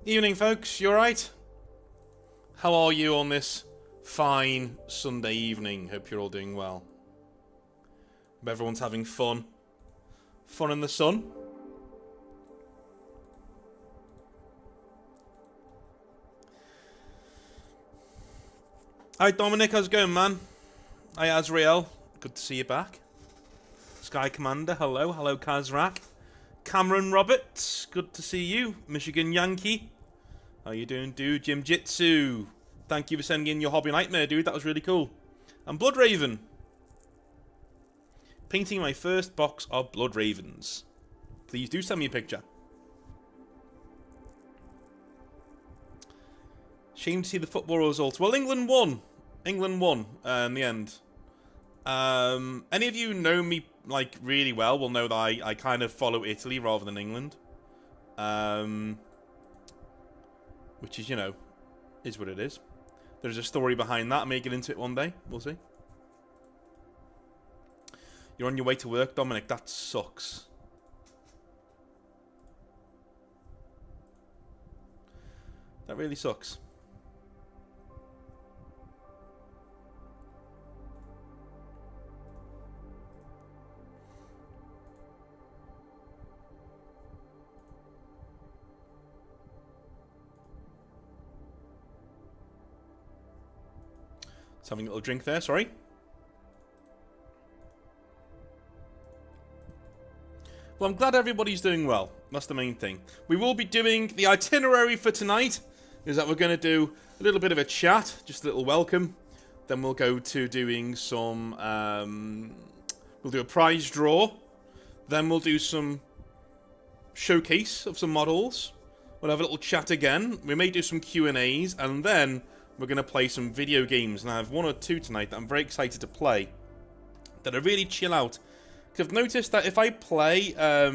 Evening, folks. You alright? How are you on this fine Sunday evening? Hope you're all doing well. Hope everyone's having fun. Fun in the sun. Hi, Dominic. How's it going, man? Hi, Azrael. Good to see you back. Sky Commander. Hello. Hello, Kazrak. Cameron Roberts. Good to see you. Michigan Yankee. How you doing, dude? Jim Jitsu. Thank you for sending in your hobby nightmare, dude. That was really cool. And Blood Raven. Painting my first box of Blood Ravens. Please do send me a picture. Shame to see the football results. Well, England won. England won in the end. Any of you know me like really well will know that I kind of follow Italy rather than England. Which is, you know, is what it is. There's a story behind that. I may get into it one day. We'll see. You're on your way to work, Dominic. That sucks. That really sucks. Just having a little drink there, sorry. Well, I'm glad everybody's doing well. That's the main thing. We will be doing the itinerary for tonight. Is that we're going to do a little bit of a chat, just a little welcome. Then we'll go to doing some... we'll do a prize draw. Then we'll do some showcase of some models. We'll have a little chat again. We may do some Q&As. And then we're going to play some video games. And I have one or two tonight that I'm very excited to play. That are really chill out. Because I've noticed that if I play... I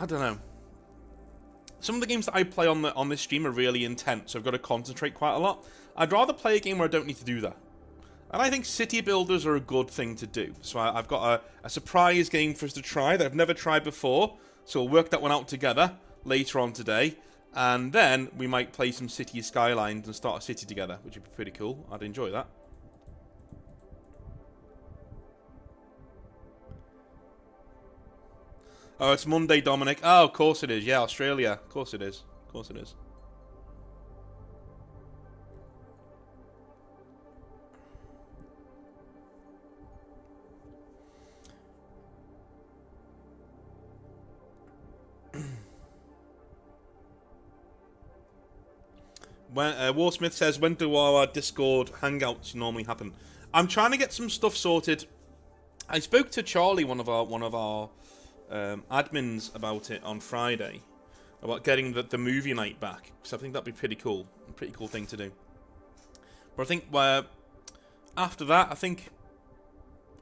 don't know. Some of the games that I play on this stream are really intense, so I've got to concentrate quite a lot. I'd rather play a game where I don't need to do that. And I think city builders are a good thing to do. So I've got a surprise game for us to try that I've never tried before. So we'll work that one out together later on today. And then we might play some City Skylines and start a city together, which would be pretty cool. I'd enjoy that. Oh, it's Monday, Dominic. Oh, of course it is. Yeah, Australia. Of course it is. Of course it is. When Warsmith says, when do our Discord hangouts normally happen? I'm trying to get some stuff sorted. I spoke to Charlie, one of our admins, about it on Friday, about getting the movie night back, because I think that'd be pretty cool, a pretty cool thing to do. But I think after that,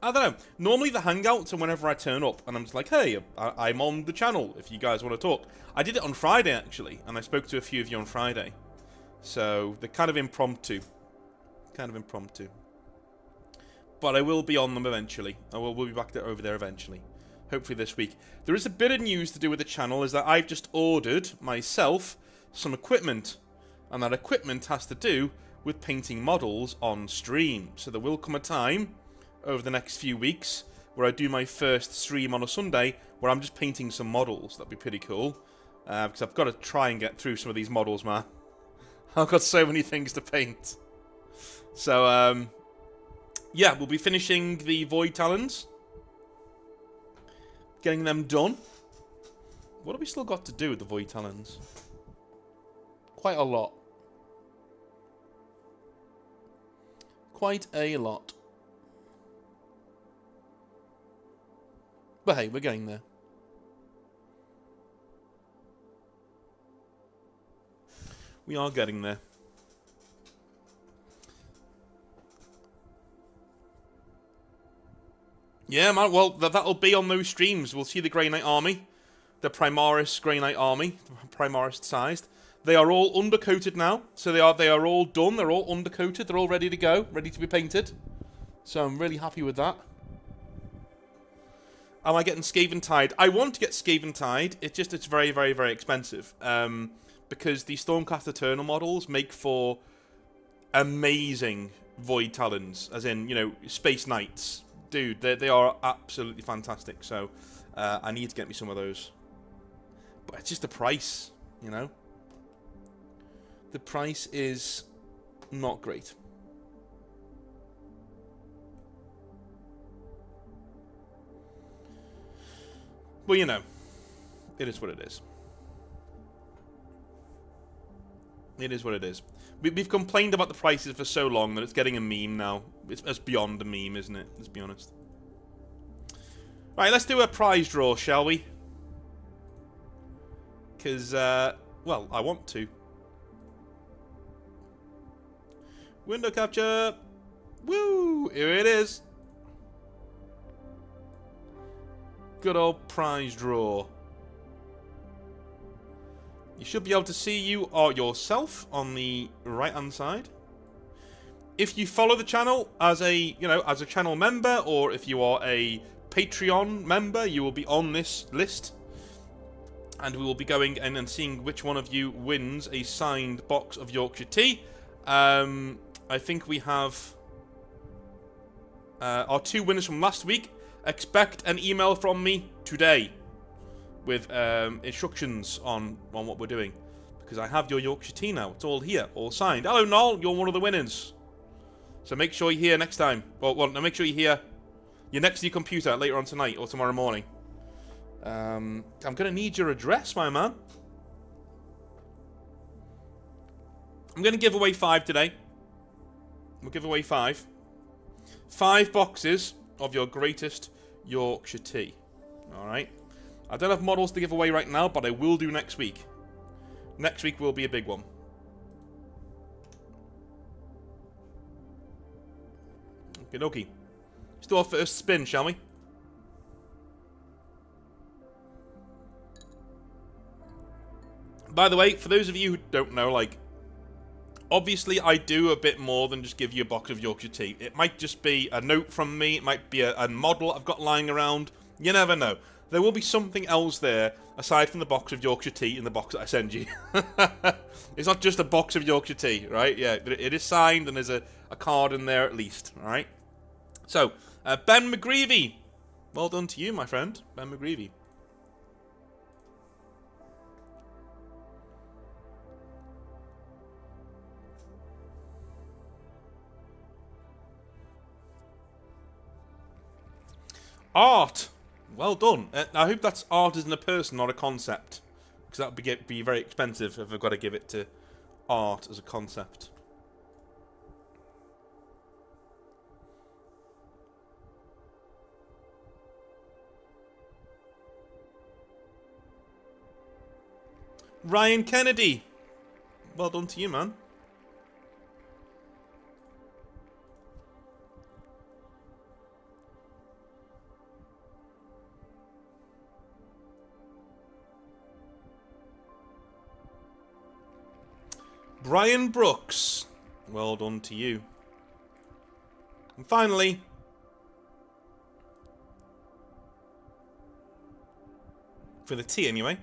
I don't know. Normally the hangouts are whenever I turn up, and I'm just like, hey, I'm on the channel if you guys want to talk. I did it on Friday actually, and I spoke to a few of you on Friday. So they're kind of impromptu. But I will be on them eventually. We'll be back over there eventually. Hopefully this week. There is a bit of news to do with the channel, is that I've just ordered, myself, some equipment. And that equipment has to do with painting models on stream. So there will come a time, over the next few weeks, where I do my first stream on a Sunday, where I'm just painting some models. That'd be pretty cool. Because I've got to try and get through some of these models, man. I've got so many things to paint. So, yeah, we'll be finishing the Void Talons. Getting them done. What have we still got to do with the Void Talons? Quite a lot. Quite a lot. But hey, we're getting there. We are getting there. Yeah, man, well, that'll be on those streams. We'll see the Grey Knight army. The Primaris Grey Knight army. Primaris sized. They are all undercoated now. So they are all done. They're all undercoated. They're all ready to go. Ready to be painted. So I'm really happy with that. Am I getting Skaven Tide? I want to get Skaven Tide. It's very, very, very expensive. Because the Stormcast Eternal models make for amazing Void Talons, as in, you know, Space Knights. Dude, they are absolutely fantastic, so I need to get me some of those. But it's just the price, you know? The price is not great. Well, you know, it is what it is. It is what it is. We've complained about the prices for so long that it's getting a meme now. It's beyond a meme, isn't it? Let's be honest. Right, let's do a prize draw, shall we? Because, well, I want to. Window capture! Woo! Here it is. Good old prize draw. You should be able to see you or yourself on the right-hand side. If you follow the channel as a channel member, or if you are a Patreon member, you will be on this list. And we will be going in and seeing which one of you wins a signed box of Yorkshire tea. I think we have our two winners from last week. Expect an email from me today with instructions on what we're doing. Because I have your Yorkshire tea now. It's all here, all signed. Hello, Noel. You're one of the winners. So make sure you're here next time. Well, no, make sure you're next to your computer later on tonight or tomorrow morning. I'm going to need your address, my man. I'm going to give away 5 today. We'll give away 5. 5 boxes of your greatest Yorkshire tea. Alright. I don't have models to give away right now, but I will do next week. Next week will be a big one. Okie dokie. Let's do our first spin, shall we? By the way, for those of you who don't know, like, obviously I do a bit more than just give you a box of Yorkshire tea. It might just be a note from me. It might be a model I've got lying around. You never know. There will be something else there, aside from the box of Yorkshire tea in the box that I send you. It's not just a box of Yorkshire tea, right? Yeah, it is signed and there's a card in there at least, alright? So, Ben McGreevy. Well done to you, my friend. Ben McGreevy. Art. Well done. I hope that's art isn't a person, not a concept. Because that would be very expensive if I've got to give it to art as a concept. Ryan Kennedy. Well done to you, man. Brian Brooks. Well done to you. And finally, for the T anyway,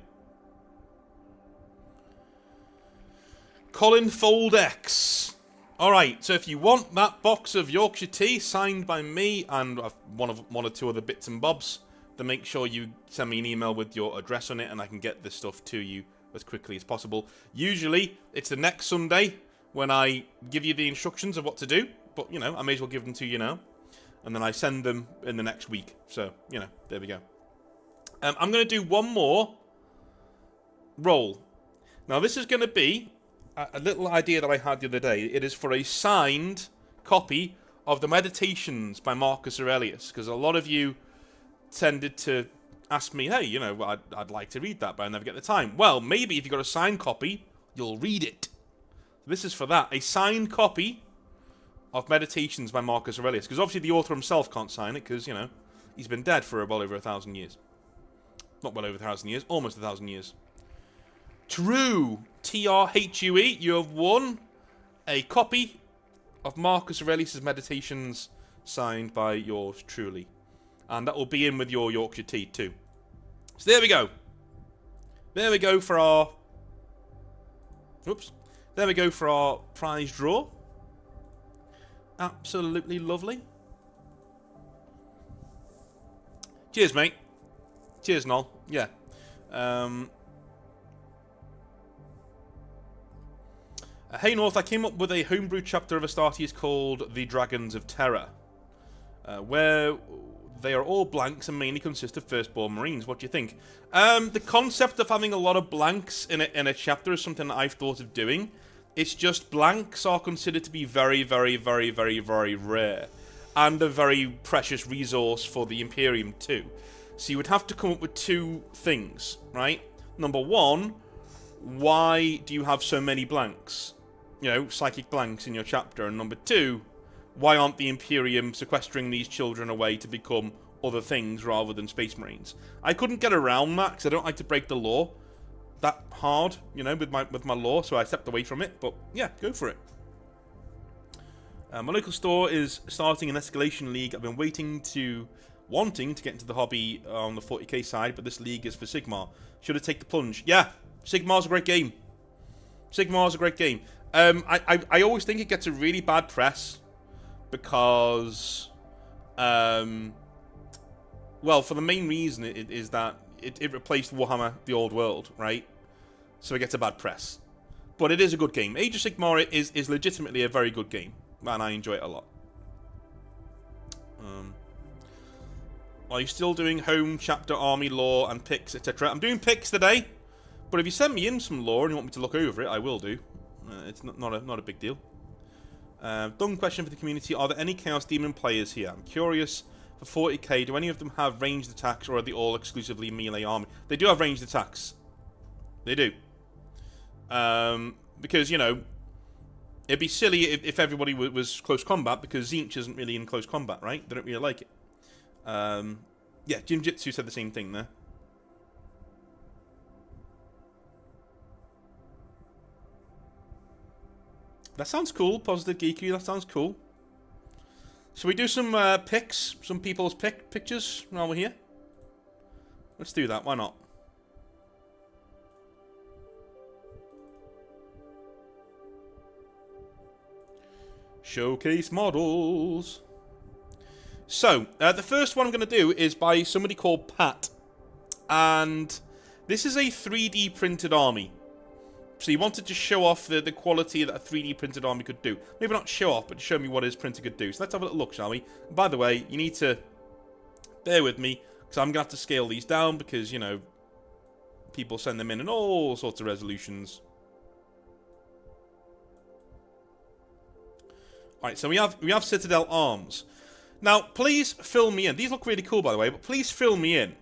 Colin Foldex. Alright, so if you want that box of Yorkshire tea signed by me and one or two other bits and bobs, then make sure you send me an email with your address on it and I can get this stuff to you as quickly as possible. Usually, it's the next Sunday when I give you the instructions of what to do, but, you know, I may as well give them to you now. And then I send them in the next week. So, you know, there we go. I'm going to do one more roll. Now, this is going to be a little idea that I had the other day. It is for a signed copy of the Meditations by Marcus Aurelius, because a lot of you tended to ask me, hey, you know, I'd like to read that, but I never get the time. Well, maybe if you've got a signed copy, you'll read it. This is for that. A signed copy of Meditations by Marcus Aurelius, because obviously the author himself can't sign it, because, you know, he's been dead for well over 1,000 years. Not well over 1,000 years, almost 1,000 years. True. True. You have won a copy of Marcus Aurelius' Meditations signed by yours truly. And that will be in with your Yorkshire tea too. So there we go. There we go for our... Oops. There we go for our prize draw. Absolutely lovely. Cheers, mate. Cheers, Noel. Yeah. Hey North, I came up with a homebrew chapter of Astartes called The Dragons of Terror, where they are all blanks and mainly consist of firstborn marines. What do you think? The concept of having a lot of blanks in a chapter is something that I've thought of doing. It's just blanks are considered to be very, very, very, very, very rare, and a very precious resource for the Imperium too. So you would have to come up with two things, right? Number one, why do you have so many blanks? You know, psychic blanks in your chapter. And number two, why aren't the Imperium sequestering these children away to become other things rather than Space Marines? I couldn't get around that because I don't like to break the law that hard, you know, with my law, so I stepped away from it. But yeah, go for it. My local store is starting an escalation league. I've been wanting to get into the hobby on the 40k side, but this league is for Sigmar. Should I take the plunge? Yeah, Sigmar's a great game. Sigmar's a great game. I always think it gets a really bad press because, well, for the main reason it is that it replaced Warhammer: The Old World, right? So it gets a bad press. But it is a good game. Age of Sigmar is legitimately a very good game, and I enjoy it a lot. Are you still doing home, chapter, army, lore, and picks, etc.? I'm doing picks today, but if you send me in some lore and you want me to look over it, I will do. It's not a big deal. Dumb question for the community. Are there any Chaos Demon players here? I'm curious. For 40k, do any of them have ranged attacks, or are they all exclusively melee army? They do have ranged attacks. They do. Because, you know, it'd be silly if everybody was close combat, because Tzeentch isn't really in close combat, right? They don't really like it. Yeah, Jinjitsu said the same thing there. That sounds cool, Positive Geeky, that sounds cool. Shall we do some pics, some people's pictures while we're here? Let's do that, why not? Showcase models. So, the first one I'm going to do is by somebody called Pat. And this is a 3D printed army. So he wanted to show off the quality that a 3D printed army could do. Maybe not show off, but show me what his printer could do. So let's have a little look, shall we? By the way, you need to Bear with me, because I'm going to have to scale these down because, you know, people send them in all sorts of resolutions. Alright, so we have Citadel arms. Now, please fill me in. These look really cool, by the way, but please fill me in,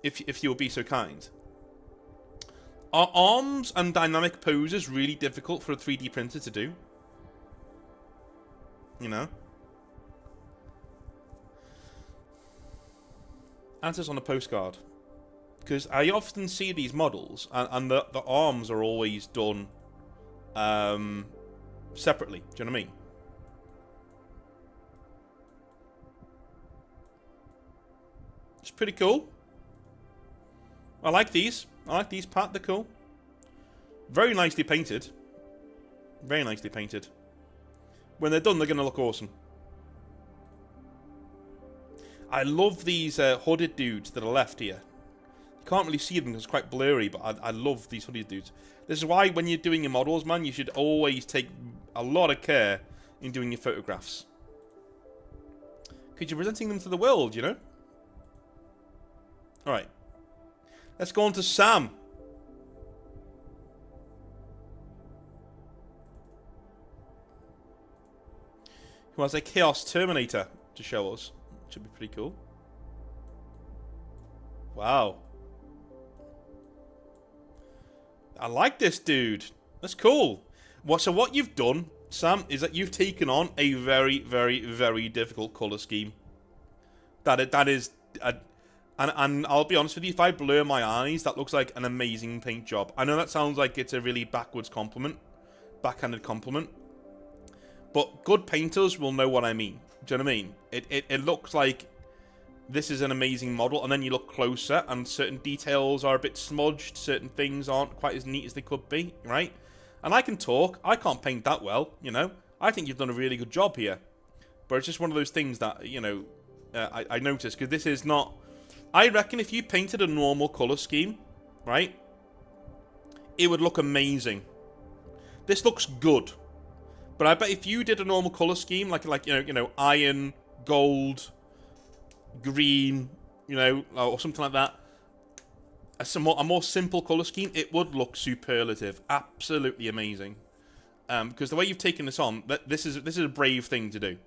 if you'll be so kind. Are arms and dynamic poses really difficult for a 3D printer to do? You know? Answers on a postcard. Because I often see these models, and the arms are always done separately. Do you know what I mean? It's pretty cool. I like these. I like these, Pat. They're cool. Very nicely painted. Very nicely painted. When they're done, they're going to look awesome. I love these hooded dudes that are left here. You can't really see them because it's quite blurry, but I love these hooded dudes. This is why when you're doing your models, man, you should always take a lot of care in doing your photographs. Because you're presenting them to the world, you know? Alright. Let's go on to Sam. Who has a Chaos Terminator to show us. Should be pretty cool. Wow. I like this dude. That's cool. So what you've done, Sam, is that you've taken on a very, very, very difficult colour scheme. That is... And I'll be honest with you, if I blur my eyes, that looks like an amazing paint job. I know that sounds like it's a really backhanded compliment. But good painters will know what I mean. Do you know what I mean? It looks like this is an amazing model, and then you look closer, and certain details are a bit smudged, certain things aren't quite as neat as they could be, right? And I can talk, I can't paint that well, you know? I think you've done a really good job here. But it's just one of those things that, you know, I noticed, because this is not... I reckon if you painted a normal colour scheme, right, it would look amazing. This looks good. But I bet if you did a normal colour scheme, like you know, iron, gold, green, you know, or something like that, a more simple colour scheme, it would look superlative, absolutely amazing. Because the way you've taken this on, this is a brave thing to do.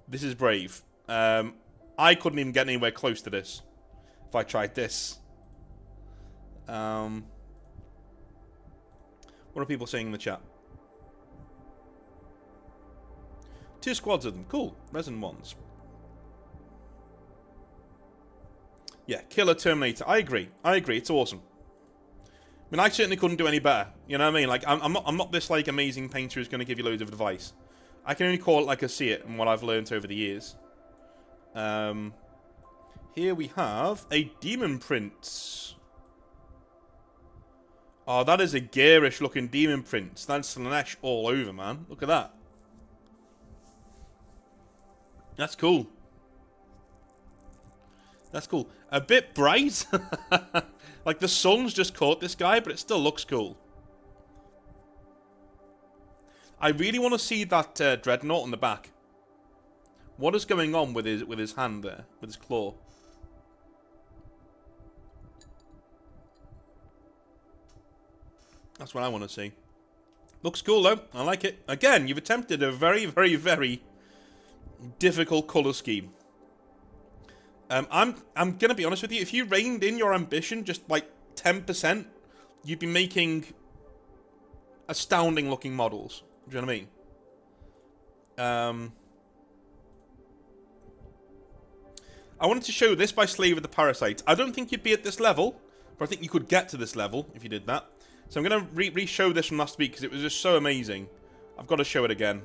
This is brave. I couldn't even get anywhere close to this if I tried this. What are people saying in the chat? 2 squads of them. Cool. Resin ones. Yeah, Killer Terminator. I agree. It's awesome. I mean, I certainly couldn't do any better. You know what I mean? Like, I'm not this, like, amazing painter who's going to give you loads of advice. I can only call it like I see it and what I've learned over the years. Here we have a Demon Prince. Oh, that is a garish looking Demon Prince. That's Slanesh all over, man. Look at that. That's cool. That's cool. A bit bright. Like the sun's just caught this guy, but it still looks cool. I really want to see that dreadnought on the back. What is going on with his hand there, with his claw? That's what I want to see. Looks cool though. I like it. Again, you've attempted a very, very, very difficult colour scheme. I'm gonna be honest with you. If you reined in your ambition just like 10%, you'd be making astounding looking models. Do you know what I mean? I wanted to show this by Slave of the Parasites. I don't think you'd be at this level, but I think you could get to this level if you did that. So I'm going to re-show this from last week because it was just so amazing. I've got to show it again.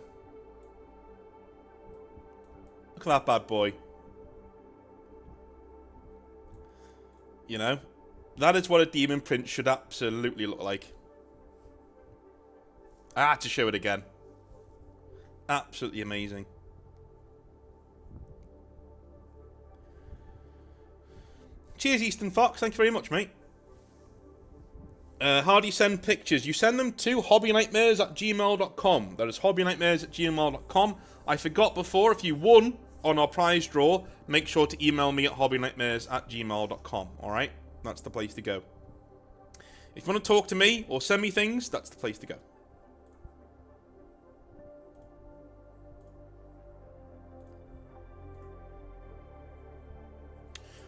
Look at that bad boy. You know? That is what a Demon Prince should absolutely look like. I had to show it again. Absolutely amazing. Cheers, Eastern Fox. Thank you very much, mate. How do you send pictures? You send them to hobbynightmares@gmail.com. That is hobbynightmares@gmail.com. I forgot before, if you won on our prize draw, make sure to email me at hobbynightmares@gmail.com, alright? That's the place to go. If you want to talk to me or send me things, that's the place to go.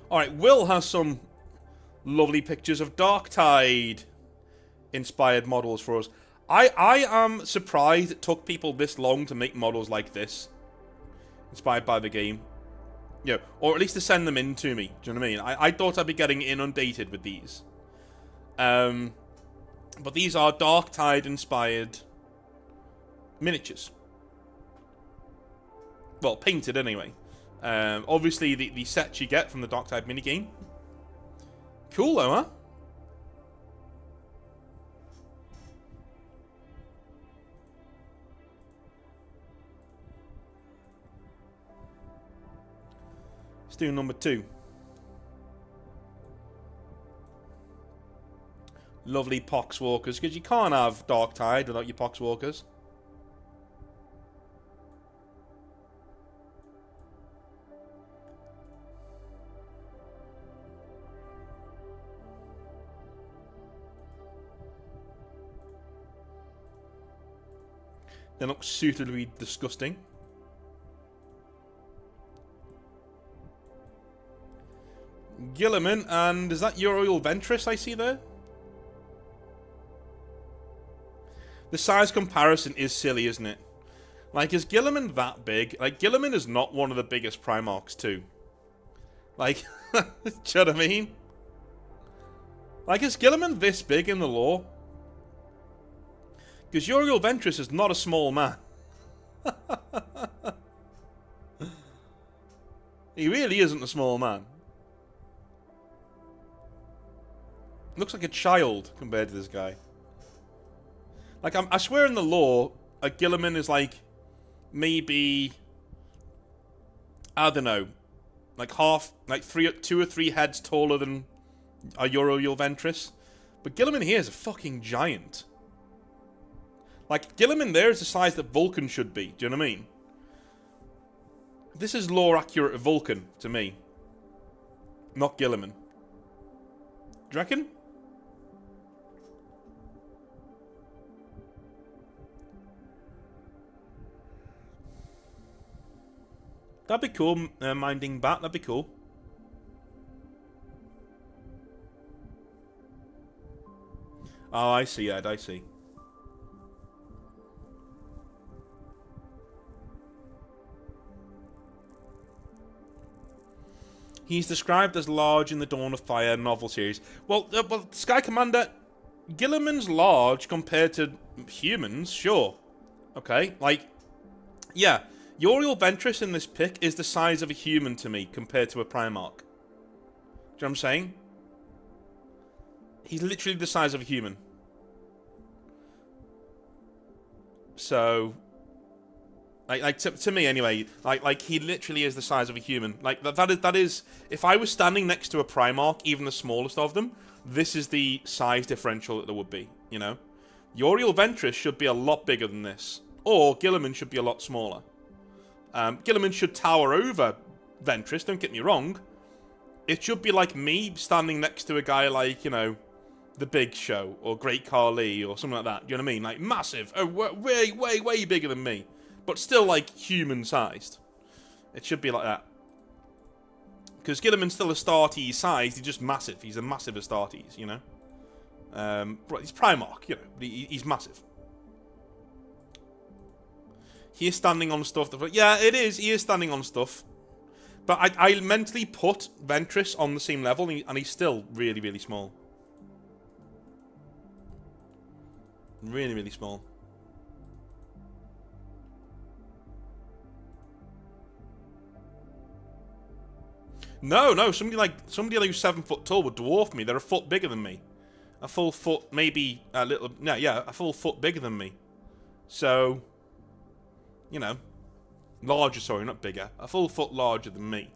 Alright, Will has some lovely pictures of Darktide inspired models for us. I am surprised it took people this long to make models like this, inspired by the game. Yeah, or at least to send them in to me. Do you know what I mean? I thought I'd be getting inundated with these. But these are Darktide inspired miniatures. Well, painted anyway. Obviously the sets you get from the Darktide minigame. Cool though, huh? Let's do number 2. Lovely Poxwalkers, because you can't have Darktide without your Poxwalkers. They look suitably disgusting. Gilliman, and is that Uriel Ventress I see there? The size comparison is silly, isn't it? Like, is Gilliman that big? Like, Gilliman is not one of the biggest Primarchs, too. Like, do you know what I mean? Like, is Gilliman this big in the lore? Because Uriel Ventress is not a small man. He really isn't a small man. Looks like a child compared to this guy. Like, I swear in the lore, a Gilliman is like, maybe, I don't know, like half, like 2 or 3 heads taller than a Uriel Ventress. But Gilliman here is a fucking giant. Like, Gilliman there is the size that Vulcan should be, do you know what I mean? This is lore accurate of Vulcan, to me. Not Gilliman. Do you reckon? That'd be cool, Minding Bat, that'd be cool. Oh, I see, Ed, I see. He's described as large in the Dawn of Fire novel series. Well, Sky Commander, Gilliman's large compared to humans, sure. Okay, like, yeah. Uriel Ventress in this pic is the size of a human to me compared to a Primarch. Do you know what I'm saying? He's literally the size of a human. So, like to me anyway, like he literally is the size of a human. Like that is if I was standing next to a Primarch, even the smallest of them, this is the size differential that there would be, you know? Uriel Ventress should be a lot bigger than this. Or Gilliman should be a lot smaller. Gilliman should tower over Ventress, don't get me wrong. It should be like me standing next to a guy like, you know, The Big Show or Great Khali or something like that. You know what I mean? Like massive. Oh, way, way, way bigger than me. But still like human-sized. It should be like that. Because Gilliman's still Astartes sized, he's just massive. He's a massive Astartes, you know? He's Primarch, you know, but he's massive. He is standing on stuff. Yeah, it is. He is standing on stuff. But I mentally put Ventress on the same level, and he's still really, really small. Really, really small. No. Somebody who's 7 foot tall would dwarf me. They're a foot bigger than me. A full foot, maybe a little. No, yeah, a full foot bigger than me. So, you know, larger. Sorry, not bigger. A full foot larger than me.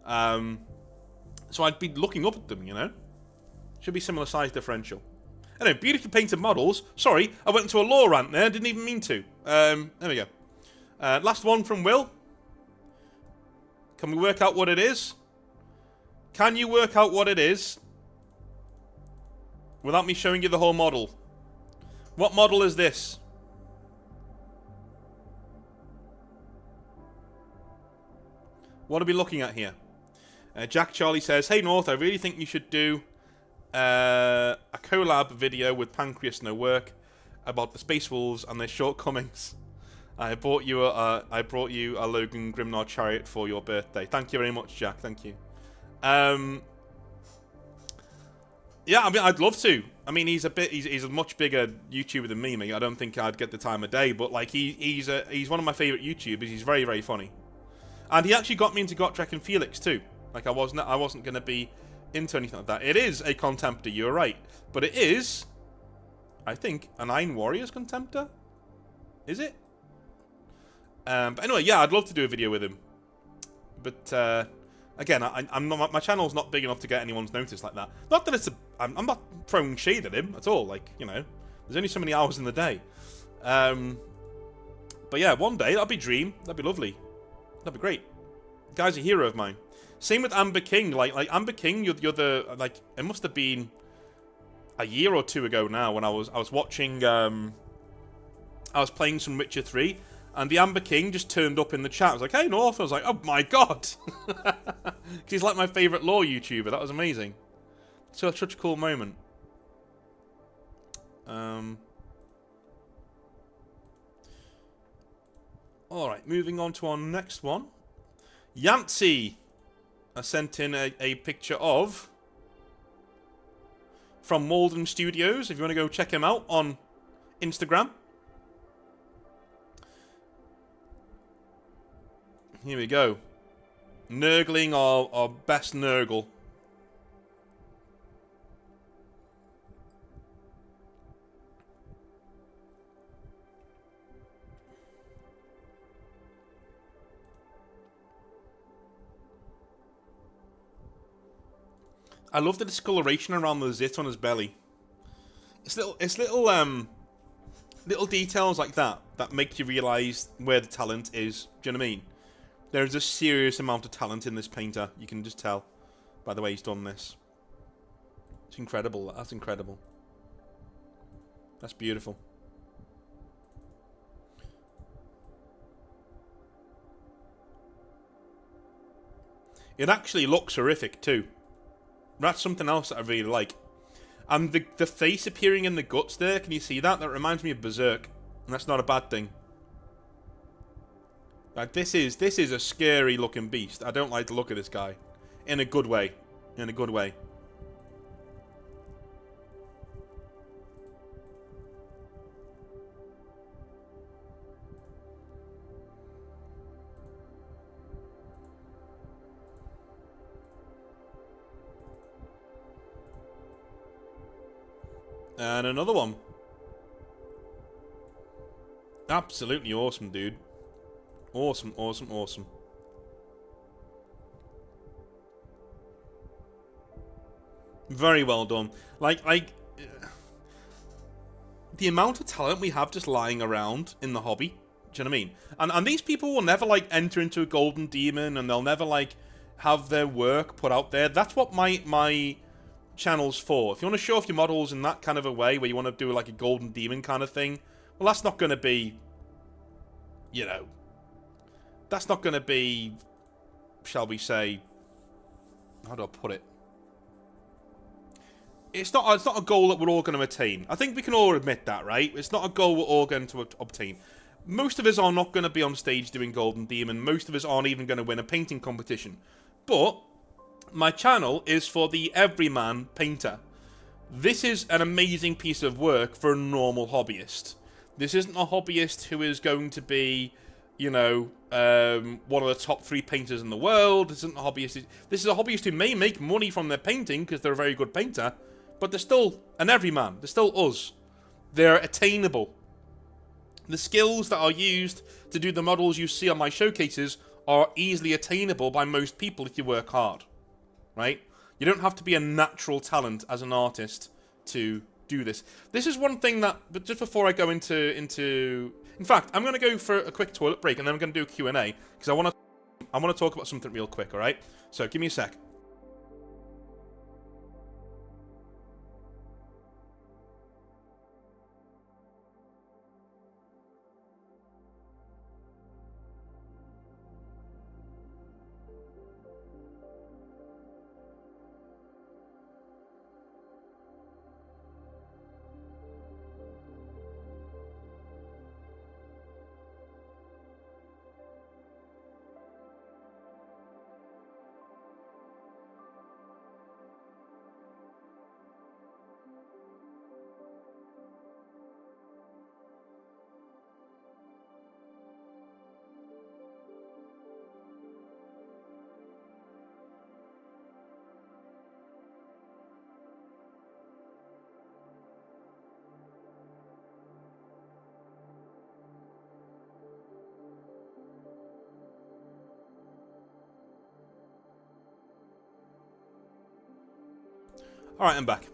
So I'd be looking up at them. You know, should be similar size differential. Anyway, beautifully painted models. Sorry, I went into a lore rant there. Didn't even mean to. There we go. Last one from Will. Can we work out what it is? Can you work out what it is? Without me showing you the whole model. What model is this? What are we looking at here? Jack Charlie says, hey North, I really think you should do a collab video with Pancreas No Work about the Space Wolves and their shortcomings. I brought you a Logan Grimnar chariot for your birthday. Thank you very much, Jack. Thank you. Yeah, I mean, I'd love to. I mean, he's a much bigger YouTuber than me, mate. I don't think I'd get the time of day, but like he's one of my favorite YouTubers. He's very, very funny, and he actually got me into Gotrek and Felix too. Like I wasn't gonna be into anything like that. It is a Contemptor, you're right, but it is, I think, an Iron Warriors Contemptor. Is it? But anyway, yeah, I'd love to do a video with him, but again, I'm not, my channel's not big enough to get anyone's notice like that. Not that I'm not throwing shade at him at all. Like, you know, there's only so many hours in the day. But yeah, one day that'd be dream. That'd be lovely. That'd be great. The guy's a hero of mine. Same with Amber King. Like Amber King, you're the like. It must have been a year or two ago now when I was watching. I was playing some Witcher 3. And the Amber King just turned up in the chat. I was like, hey, North. I was like, oh my god. He's like my favourite lore YouTuber. That was amazing. So such a cool moment. Alright, moving on to our next one. Yancey sent in a picture of from Malden Studios. If you want to go check him out on Instagram. Here we go. Nurgling our best Nurgle. I love the discoloration around the zit on his belly. It's little details like that make you realise where the talent is. Do you know what I mean? There's a serious amount of talent in this painter. You can just tell by the way he's done this. It's incredible. That's incredible. That's beautiful. It actually looks horrific too. That's something else that I really like. And the face appearing in the guts there, can you see that? That reminds me of Berserk. And that's not a bad thing. Like, this is a scary looking beast. I don't like the look of this guy. In a good way. In a good way. And another one. Absolutely awesome, dude. Awesome, awesome, awesome. Very well done. Like the amount of talent we have just lying around in the hobby. Do you know what I mean? And these people will never like enter into a golden demon, and they'll never like have their work put out there. That's what my channel's for. If you want to show off your models in that kind of a way, where you want to do like a golden demon kind of thing, well, that's not going to be, you know, that's not going to be, shall we say, how do I put it? It's not a goal that we're all going to attain. I think we can all admit that, right? It's not a goal we're all going to obtain. Most of us are not going to be on stage doing Golden Demon. Most of us aren't even going to win a painting competition. But my channel is for the everyman painter. This is an amazing piece of work for a normal hobbyist. This isn't a hobbyist who is going to be, you know, one of the top 3 painters in the world. This isn't a hobbyist. This is a hobbyist who may make money from their painting because they're a very good painter, but they're still an everyman. They're still us. They're attainable. The skills that are used to do the models you see on my showcases are easily attainable by most people if you work hard, right? You don't have to be a natural talent as an artist to do this. This is one thing that, but just before I go into in fact, I'm going to go for a quick toilet break and then I'm going to do a Q&A because I want to I want to talk about something real quick, alright? So, give me a sec. Alright, I'm back.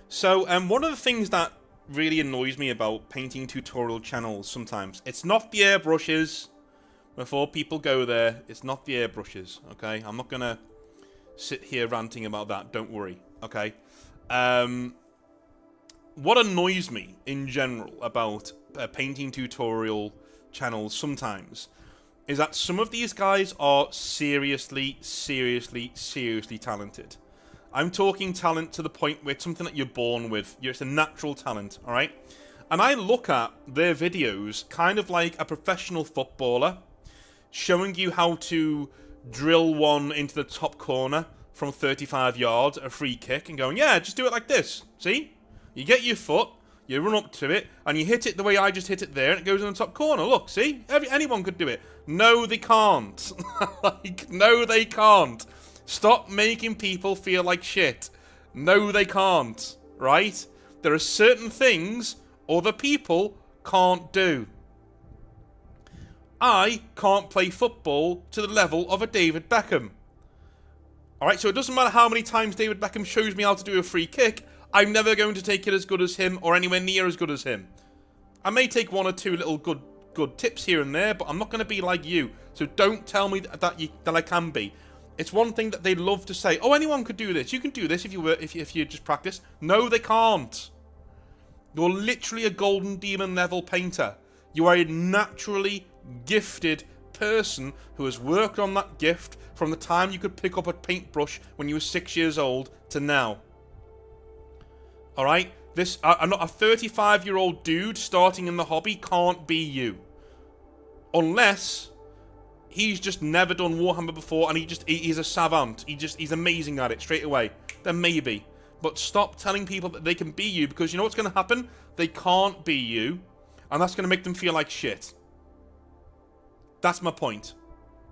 So, one of the things that really annoys me about painting tutorial channels sometimes, it's not the airbrushes. Before people go there, it's not the airbrushes, okay? I'm not gonna sit here ranting about that, don't worry, okay? What annoys me, in general, about painting tutorial channels sometimes, is that some of these guys are seriously talented. I'm talking talent to the point where it's something that you're born with. It's a natural talent, alright? And I look at their videos kind of like a professional footballer, showing you how to drill one into the top corner from 35 yards, a free kick, and going, yeah, just do it like this. See? You get your foot, you run up to it, and you hit it the way I just hit it there, and it goes in the top corner. Look, see? Anyone could do it. No, they can't. Like, no, they can't. Stop making people feel like shit. No, they can't. Right? There are certain things other people can't do. I can't play football to the level of a David Beckham. Alright, so it doesn't matter how many times David Beckham shows me how to do a free kick, I'm never going to take it as good as him or anywhere near as good as him. I may take one or two little good tips here and there, but I'm not going to be like you. So don't tell me that I can be. It's one thing that they love to say, oh, anyone could do this. You can do this if you just practice. No, they can't. You're literally a golden demon level painter. You are a naturally gifted person who has worked on that gift from the time you could pick up a paintbrush when you were 6 years old to now. Alright? A 35-year-old dude starting in the hobby can't be you. Unless he's just never done Warhammer before and he's a savant. He's amazing at it straight away. Then maybe. But stop telling people that they can be you, because you know what's going to happen? They can't be you, and that's going to make them feel like shit. That's my point.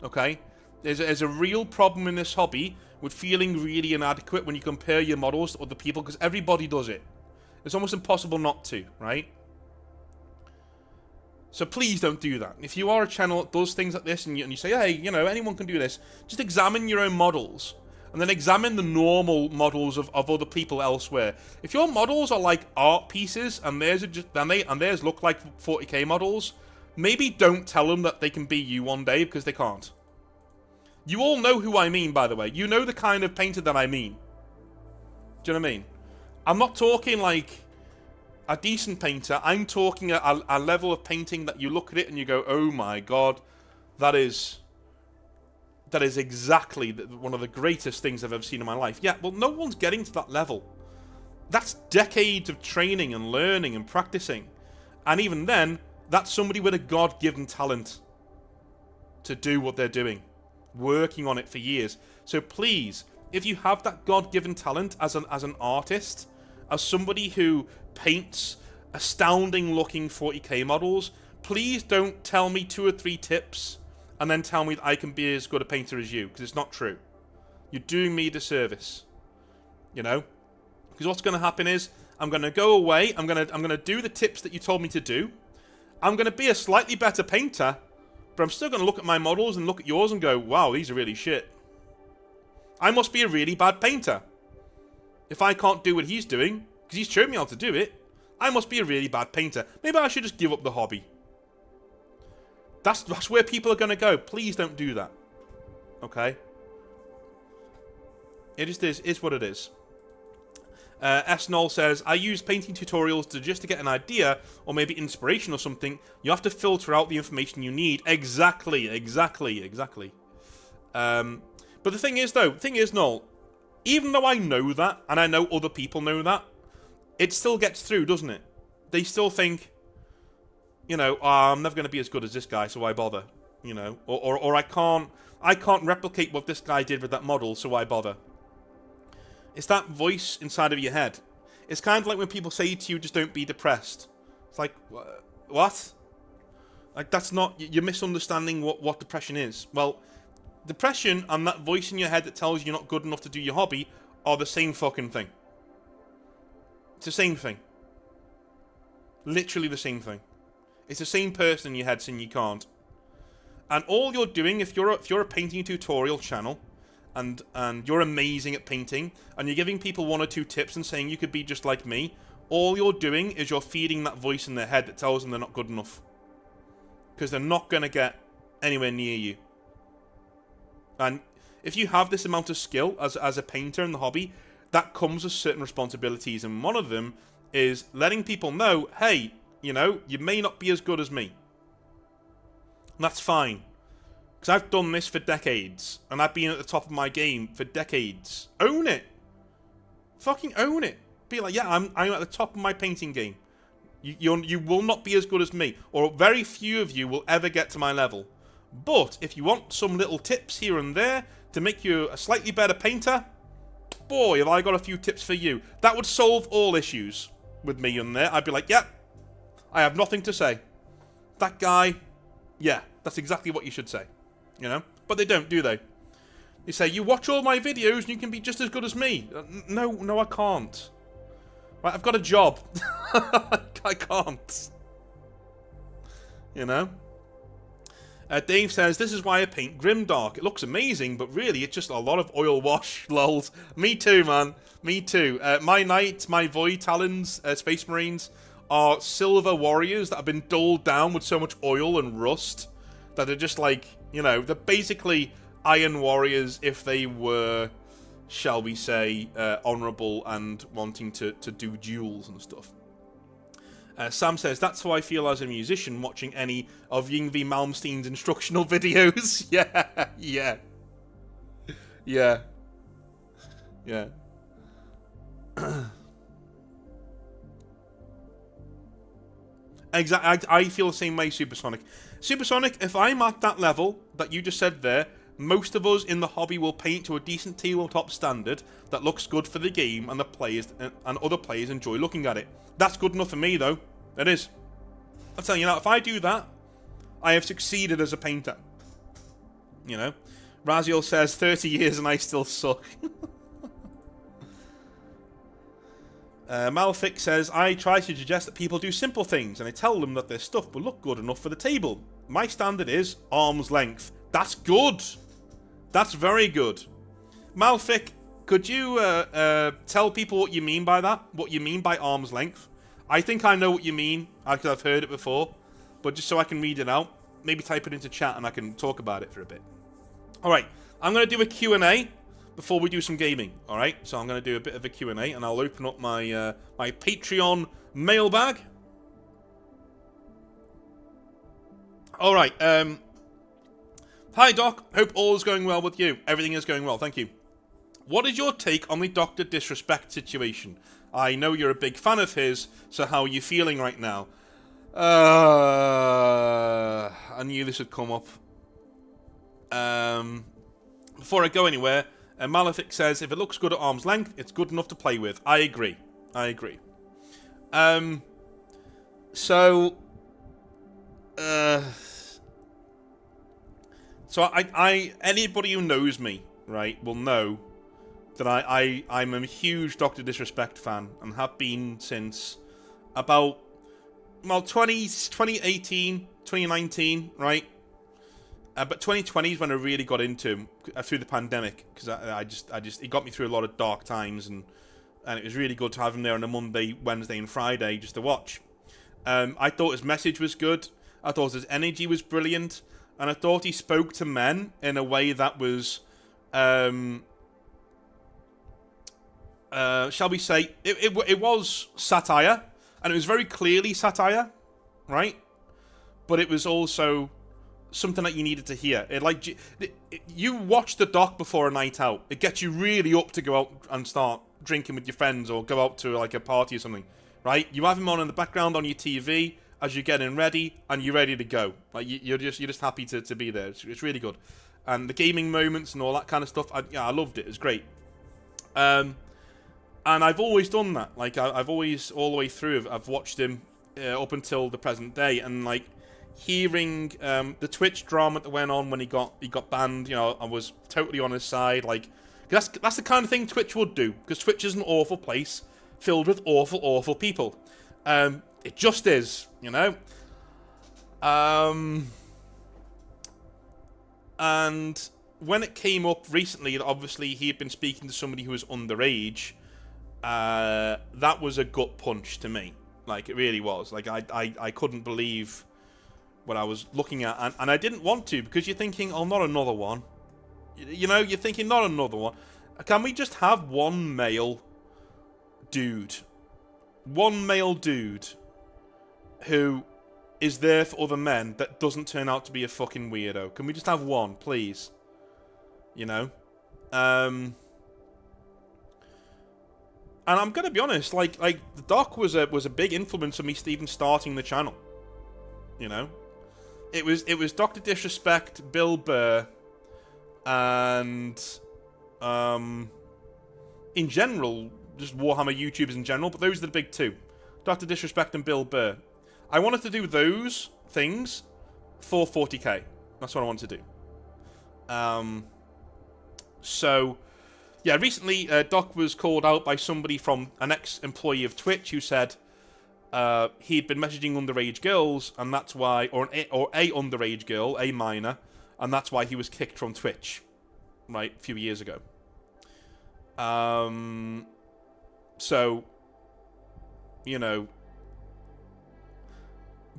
Okay? There's a real problem in this hobby with feeling really inadequate when you compare your models to other people, because everybody does it. It's almost impossible not to, right? So please don't do that. If you are a channel that does things like this and you say, hey, you know, anyone can do this, just examine your own models. And then examine the normal models of other people elsewhere. If your models are like art pieces and theirs look like 40k models, maybe don't tell them that they can be you one day, because they can't. You all know who I mean, by the way. You know the kind of painter that I mean. Do you know what I mean? I'm not talking like a decent painter. I'm talking a level of painting that you look at it and you go, oh my god, that is exactly one of the greatest things I've ever seen in my life. Yeah, well, no one's getting to that level. That's decades of training and learning and practicing. And even then, that's somebody with a God-given talent to do what they're doing. Working on it for years. So please, if you have that God-given talent as an artist, as somebody who paints astounding looking 40k models, please don't tell me 2 or 3 tips and then tell me that I can be as good a painter as you, because it's not true. You're doing me a disservice. You know? Because what's going to happen is, I'm going to go away, I'm going to do the tips that you told me to do, I'm going to be a slightly better painter, but I'm still going to look at my models and look at yours and go, wow, these are really shit. I must be a really bad painter. If I can't do what he's doing, because he's showed me how to do it, I must be a really bad painter. Maybe I should just give up the hobby. That's where people are going to go. Please don't do that. Okay? It just is what it is. S. Knoll says, I use painting tutorials just to get an idea or maybe inspiration or something. You have to filter out the information you need. Exactly. But the thing is, Knoll, even though I know that, and I know other people know that, it still gets through, doesn't it? They still think, you know, I'm never going to be as good as this guy, so why bother? You know, or I can't replicate what this guy did with that model, so why bother? It's that voice inside of your head. It's kind of like when people say to you, just don't be depressed. It's like, what? Like, that's not... You're misunderstanding what depression is. Well, depression and that voice in your head that tells you you're not good enough to do your hobby are the same fucking thing. It's the same thing. Literally the same thing. It's the same person in your head saying you can't. And all you're doing, if you're a painting tutorial channel... And you're amazing at painting, and you're giving people 1 or 2 tips and saying you could be just like me, all you're doing is you're feeding that voice in their head that tells them they're not good enough. Because they're not going to get anywhere near you. And if you have this amount of skill as a painter in the hobby, that comes with certain responsibilities, and one of them is letting people know, hey, you know, you may not be as good as me. And that's fine. Because I've done this for decades, and I've been at the top of my game for decades. Own it. Fucking own it. Be like, yeah, I'm at the top of my painting game. You will not be as good as me, or very few of you will ever get to my level. But if you want some little tips here and there to make you a slightly better painter, boy, have I got a few tips for you. That would solve all issues with me in there. I'd be like, yeah, I have nothing to say. That guy, yeah, that's exactly what you should say. You know? But they don't, do they? They say, you watch all my videos and you can be just as good as me. No, I can't. Right, I've got a job. I can't. You know? Dave says, this is why I paint Grimdark. It looks amazing, but really it's just a lot of oil wash, lols. Me too, man. Me too. My knights, my void talons, space marines, are silver warriors that have been dulled down with so much oil and rust that are just like... You know, they're basically Iron Warriors if they were, shall we say, honourable and wanting to do duels and stuff. Sam says, that's how I feel as a musician watching any of Yngwie Malmsteen's instructional videos. Yeah. Exactly. I feel the same way, Supersonic. Supersonic, if I'm at that level that you just said there, most of us in the hobby will paint to a decent tabletop standard that looks good for the game and the players and other players enjoy looking at it. That's good enough for me, though. It is. I'm telling you now, if I do that, I have succeeded as a painter. You know? Raziel says, 30 years and I still suck. Malfic says, I try to suggest that people do simple things, and I tell them that their stuff will look good enough for the table. My standard is arm's length. That's good. That's very good. Malfic, could you tell people what you mean by that? What you mean by arm's length? I think I know what you mean, because I've heard it before, but just so I can read it out, maybe type it into chat and I can talk about it for a bit. Alright, I'm going to do a Q&A. Before we do some gaming, alright? So I'm going to do a bit of a Q&A, and I'll open up my my Patreon mailbag. Alright, hi Doc, hope all is going well with you. Everything is going well, thank you. What is your take on the Dr. Disrespect situation? I know you're a big fan of his, so how are you feeling right now? I knew this would come up. Before I go anywhere... Malefic says, if it looks good at arm's length, it's good enough to play with. I agree. So anybody who knows me, right, will know that I'm a huge Dr. Disrespect fan and have been since about, well, 2018, 2019, right? But 2020 is when I really got into him through the pandemic, because I just it got me through a lot of dark times, and it was really good to have him there on a Monday, Wednesday, and Friday just to watch. I thought his message was good. I thought his energy was brilliant, and I thought he spoke to men in a way that was, shall we say, it was satire, and it was very clearly satire, right? But it was also something that you needed to hear. You watch the doc before a night out. It gets you really up to go out and start drinking with your friends or go out to like a party or something, right? You have him on in the background on your TV as you're getting ready, and you're ready to go. Like you're just happy to be there. It's really good, and the gaming moments and all that kind of stuff. I loved it. It was great. And I've always done that. Like I've always all the way through. I've watched him up until the present day, and like. Hearing the Twitch drama that went on when he got banned, I was totally on his side. Like, that's the kind of thing Twitch would do, because Twitch is an awful place filled with awful people. It just is, And when it came up recently that obviously he had been speaking to somebody who was underage, that was a gut punch to me. Like, it really was. Like, I couldn't believe what I was looking at, and I didn't want to, because you're thinking, oh, not another one. You're thinking, not another one. Can we just have one male dude? One male dude who is there for other men that doesn't turn out to be a fucking weirdo. Can we just have one, please? And I'm gonna be honest, like the doc was a big influence on me even starting the channel. It was Dr. Disrespect, Bill Burr, and in general, just Warhammer YouTubers in general, but those are the big two. Dr. Disrespect and Bill Burr. I wanted to do those things for 40k. That's what I wanted to do. So, yeah, recently Doc was called out by somebody from an ex-employee of Twitch who said he'd been messaging underage girls, and that's why, or a underage girl, a minor, and that's why he was kicked from Twitch, right, a few years ago. So,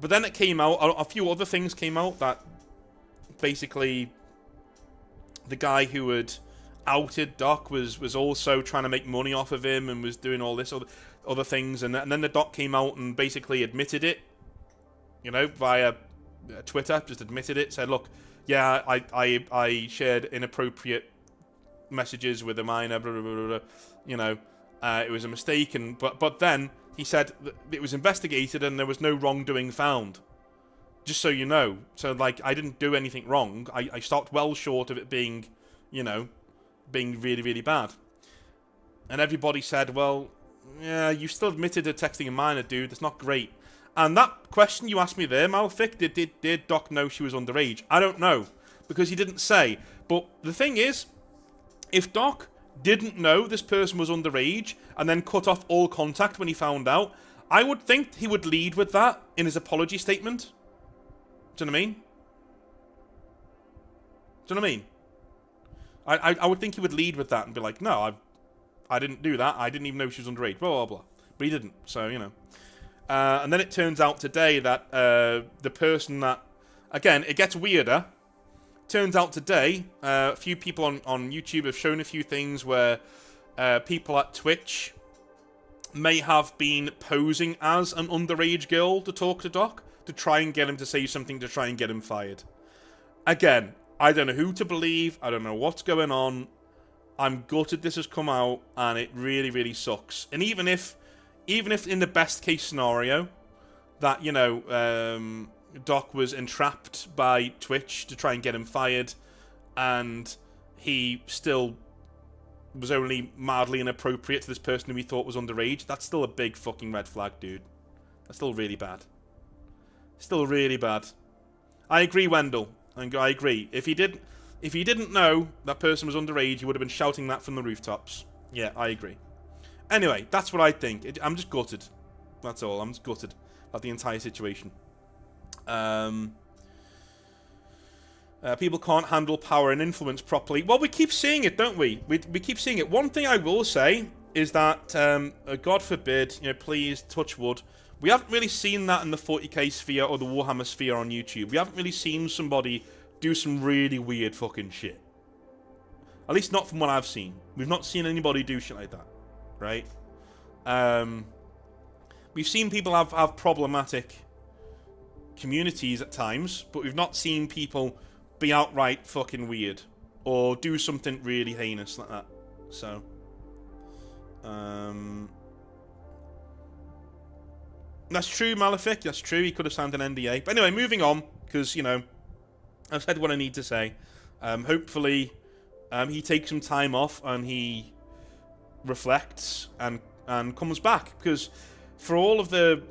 but then it came out, a few other things came out that basically the guy who had outed Doc was also trying to make money off of him and was doing all this other things, and then the doc came out and basically admitted it, via Twitter, just admitted it, said, look, yeah, I shared inappropriate messages with a minor, blah, blah, blah, blah, it was a mistake, but then he said that it was investigated and there was no wrongdoing found. Just so you know. So, like, I didn't do anything wrong. I stopped well short of it being, being really, really bad. And everybody said, well, yeah, you still admitted to texting a minor, dude. That's not great. And that question you asked me there, Malfic, did Doc know she was underage? I don't know, because he didn't say. But the thing is, if Doc didn't know this person was underage and then cut off all contact when he found out, I would think he would lead with that in his apology statement. Do you know what I mean? Do you know what I mean? I would think he would lead with that and be like, no, I didn't do that. I didn't even know she was underage. Blah, blah, blah. But he didn't. So, and then it turns out today that the person that... Again, it gets weirder. Turns out today, a few people on YouTube have shown a few things where people at Twitch may have been posing as an underage girl to talk to Doc, to try and get him to say something to try and get him fired. Again, I don't know who to believe. I don't know what's going on. I'm gutted this has come out, and it really, really sucks. And even if in the best case scenario that, Doc was entrapped by Twitch to try and get him fired, and he still was only mildly inappropriate to this person who he thought was underage, that's still a big fucking red flag, dude. That's still really bad. Still really bad. I agree, Wendell. I agree. If he didn't know that person was underage, he would have been shouting that from the rooftops. Yeah, I agree. Anyway, that's what I think. I'm just gutted. That's all. I'm just gutted about the entire situation. People can't handle power and influence properly. Well, we keep seeing it, don't we? We keep seeing it. One thing I will say is that, God forbid, please, touch wood, We haven't really seen that in the 40k sphere or the Warhammer sphere on YouTube. We haven't really seen somebody do some really weird fucking shit. At least not from what I've seen. We've not seen anybody do shit like that, right? We've seen people have problematic communities at times, but we've not seen people be outright fucking weird or do something really heinous like that. So, that's true, Malefic. That's true. He could have signed an NDA. But anyway, moving on, because, you know, I've said what I need to say. Hopefully, he takes some time off and he reflects and comes back, because for all of the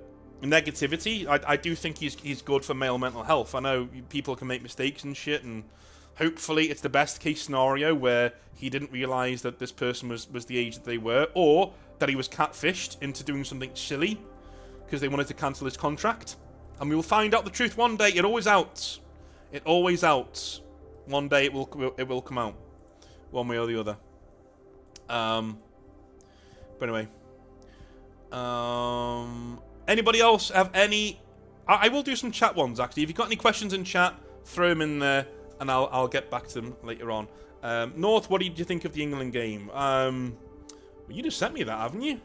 negativity, I do think he's good for male mental health. I know people can make mistakes and shit, and hopefully it's the best case scenario where he didn't realise that this person was the age that they were, or that he was catfished into doing something silly because they wanted to cancel his contract. And we will find out the truth one day. It always outs. It always outs. One day it will come out, one way or the other. But anyway. Anybody else have any... I will do some chat ones, actually. If you've got any questions in chat, throw them in there, and I'll get back to them later on. North, what did you think of the England game? Well, you just sent me that, haven't you?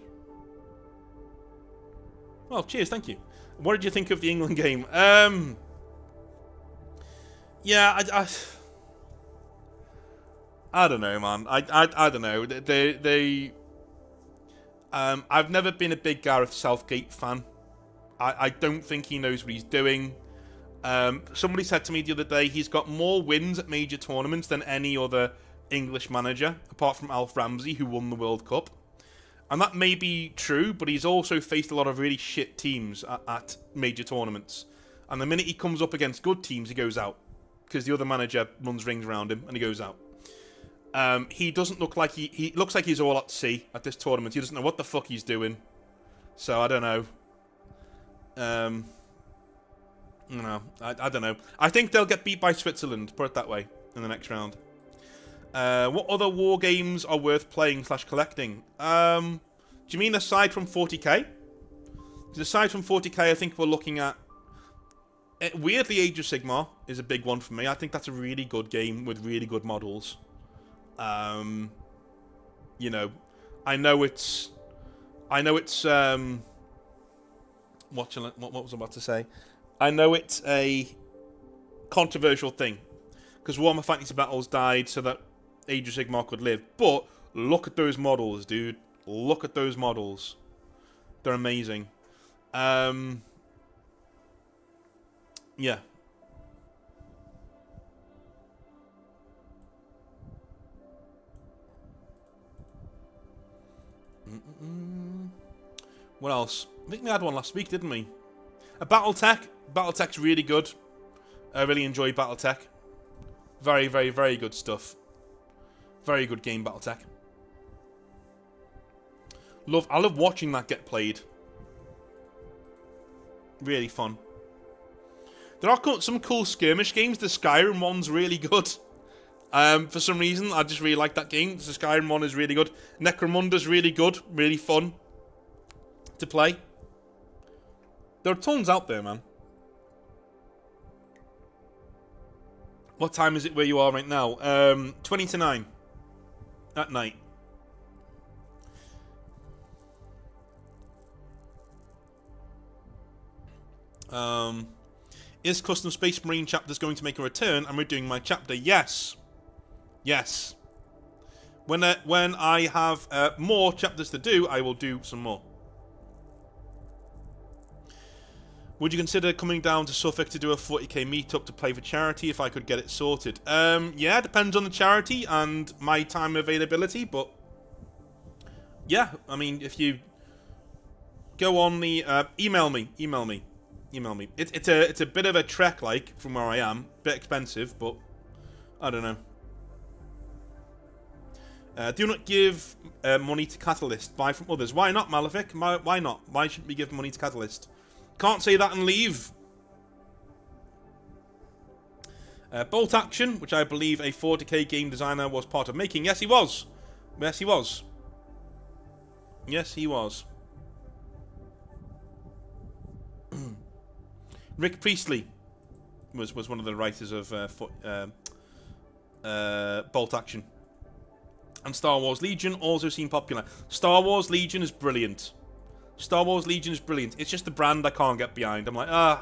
Well, cheers, thank you. What did you think of the England game? Yeah, I don't know, man. I don't know. I've never been a big Gareth Southgate fan. I don't think he knows what he's doing. Somebody said to me the other day he's got more wins at major tournaments than any other English manager, apart from Alf Ramsey, who won the World Cup. And that may be true, but he's also faced a lot of really shit teams at major tournaments. And the minute he comes up against good teams, he goes out, because the other manager runs rings around him, and he goes out. He doesn't look like he looks like he's all at sea at this tournament. He doesn't know what the fuck he's doing. So I don't know. I don't know. I think they'll get beat by Switzerland, put it that way, in the next round. What other war games are worth playing / collecting? Do you mean aside from 40k? Because aside from 40k, I think we're looking at... weirdly, Age of Sigmar is a big one for me. I think that's a really good game with really good models. You know, I know it's what was I about to say? I know it's a controversial thing, because Warhammer Fantasy Battles died so that Age of Sigmar could live. But look at those models, dude. Look at those models. They're amazing. Yeah. What else? I think we had one last week, didn't we? Battletech. Battletech's really good. I really enjoy Battletech. Very, very, very good stuff. Very good game, Battletech. I love watching that get played. Really fun. There are some cool skirmish games. The Skyrim one's really good. For some reason, I just really like that game. The Skyrim one is really good. Necromunda's really good. Really fun to play. There are tons out there, man. What time is it where you are right now? 20 to 9. At night. Is Custom Space Marine chapters going to make a return? And we're doing my chapter. Yes. Yes. When I have more chapters to do, I will do some more. Would you consider coming down to Suffolk to do a 40k meetup to play for charity if I could get it sorted? Yeah, depends on the charity and my time availability, but yeah, I mean, if you go on the email me. It's a bit of a trek, like, from where I am, a bit expensive, but I don't know. Do not give money to Catalyst. Buy from others. Why not, Malefic? Why not? Why shouldn't we give money to Catalyst? Can't say that and leave. Bolt Action, which I believe a 40k game designer was part of making. Yes, he was. Yes, he was. Yes, he was. Rick Priestley was one of the writers of Bolt Action. And Star Wars Legion also seemed popular. Star Wars Legion is brilliant. Star Wars Legion is brilliant. It's just the brand I can't get behind. I'm like,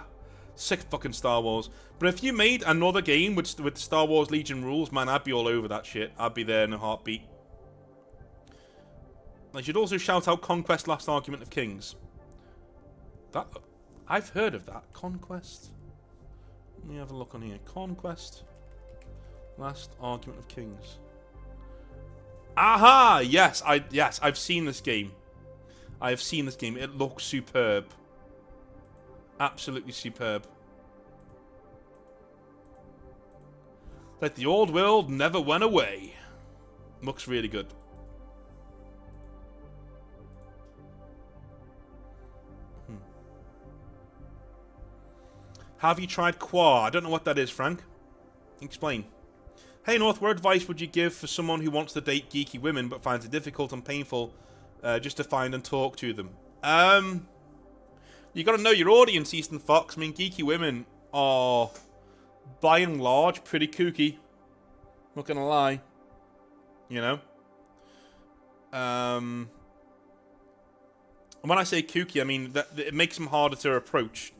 sick fucking Star Wars. But if you made another game with Star Wars Legion rules, man, I'd be all over that shit. I'd be there in a heartbeat. I should also shout out Conquest Last Argument of Kings. That I've heard of that. Conquest. Let me have a look on here. Conquest Last Argument of Kings. Aha! Yes, I've seen this game. I have seen this game. It looks superb. Absolutely superb. Like the old world never went away. Looks really good. Have you tried Qua? I don't know what that is, Frank. Explain. Hey North, what advice would you give for someone who wants to date geeky women but finds it difficult and painful just to find and talk to them? You got to know your audience, Eastern Fox. I mean, geeky women are, by and large, pretty kooky. Not gonna lie. You know? And when I say kooky, I mean that it makes them harder to approach.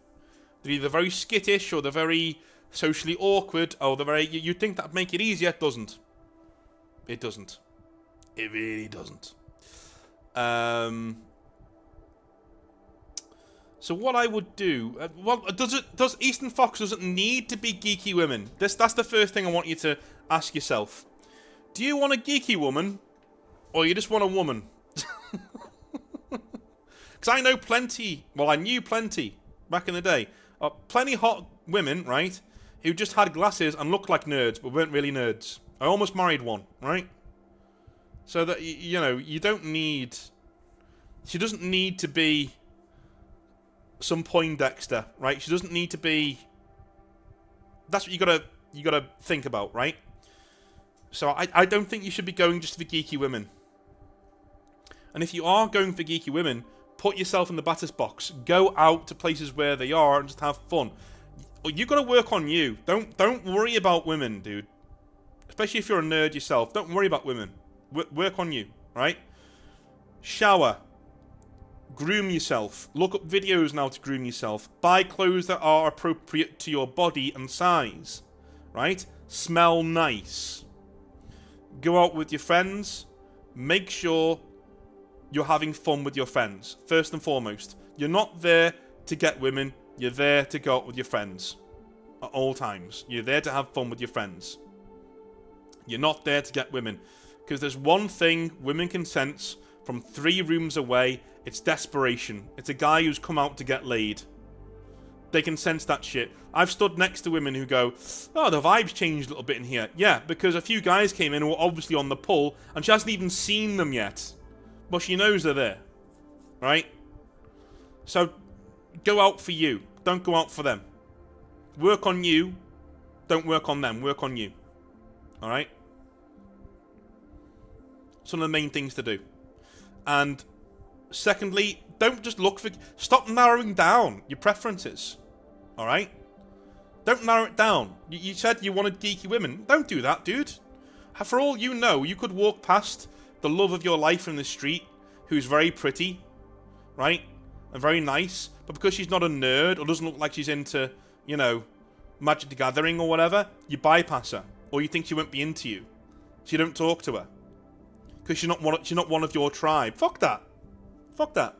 They're either very skittish or they're very socially awkward, or they're very... You'd think that'd make it easier. It doesn't. It doesn't. It really doesn't. So what I would do... well, does Eastern Fox doesn't need to be geeky women? That's the first thing I want you to ask yourself. Do you want a geeky woman, or you just want a woman? Because I know plenty... Well, I knew plenty back in the day. Plenty hot women, right, who just had glasses and looked like nerds, but weren't really nerds. I almost married one, right? So that, you know, you don't need... She doesn't need to be some Poindexter, right? She doesn't need to be... That's what you gotta think about, right? So I don't think you should be going just for geeky women. And if you are going for geeky women... Put yourself in the batter's box. Go out to places where they are and just have fun. You got to work on you. Don't worry about women, dude. Especially if you're a nerd yourself. Don't worry about women. Work on you, right? Shower. Groom yourself. Look up videos now to groom yourself. Buy clothes that are appropriate to your body and size, right? Smell nice. Go out with your friends. Make sure you're having fun with your friends, first and foremost. You're not there to get women. You're there to go out with your friends. At all times. You're there to have fun with your friends. You're not there to get women. Because there's one thing women can sense from 3 rooms away. It's desperation. It's a guy who's come out to get laid. They can sense that shit. I've stood next to women who go, oh, the vibe's changed a little bit in here. Yeah, because a few guys came in who were obviously on the pull, and she hasn't even seen them yet. But she knows they're there, right? So, go out for you. Don't go out for them. Work on you. Don't work on them. Work on you. Alright? It's one of the main things to do. And, secondly, don't just look for... Stop narrowing down your preferences. Alright? Don't narrow it down. You said you wanted geeky women. Don't do that, dude. For all you know, you could walk past... the love of your life in the street, who's very pretty, right? And very nice, but because she's not a nerd or doesn't look like she's into, you know, Magic the Gathering or whatever, you bypass her. Or you think she won't be into you. So you don't talk to her. Because she's not one of your tribe. Fuck that. Fuck that.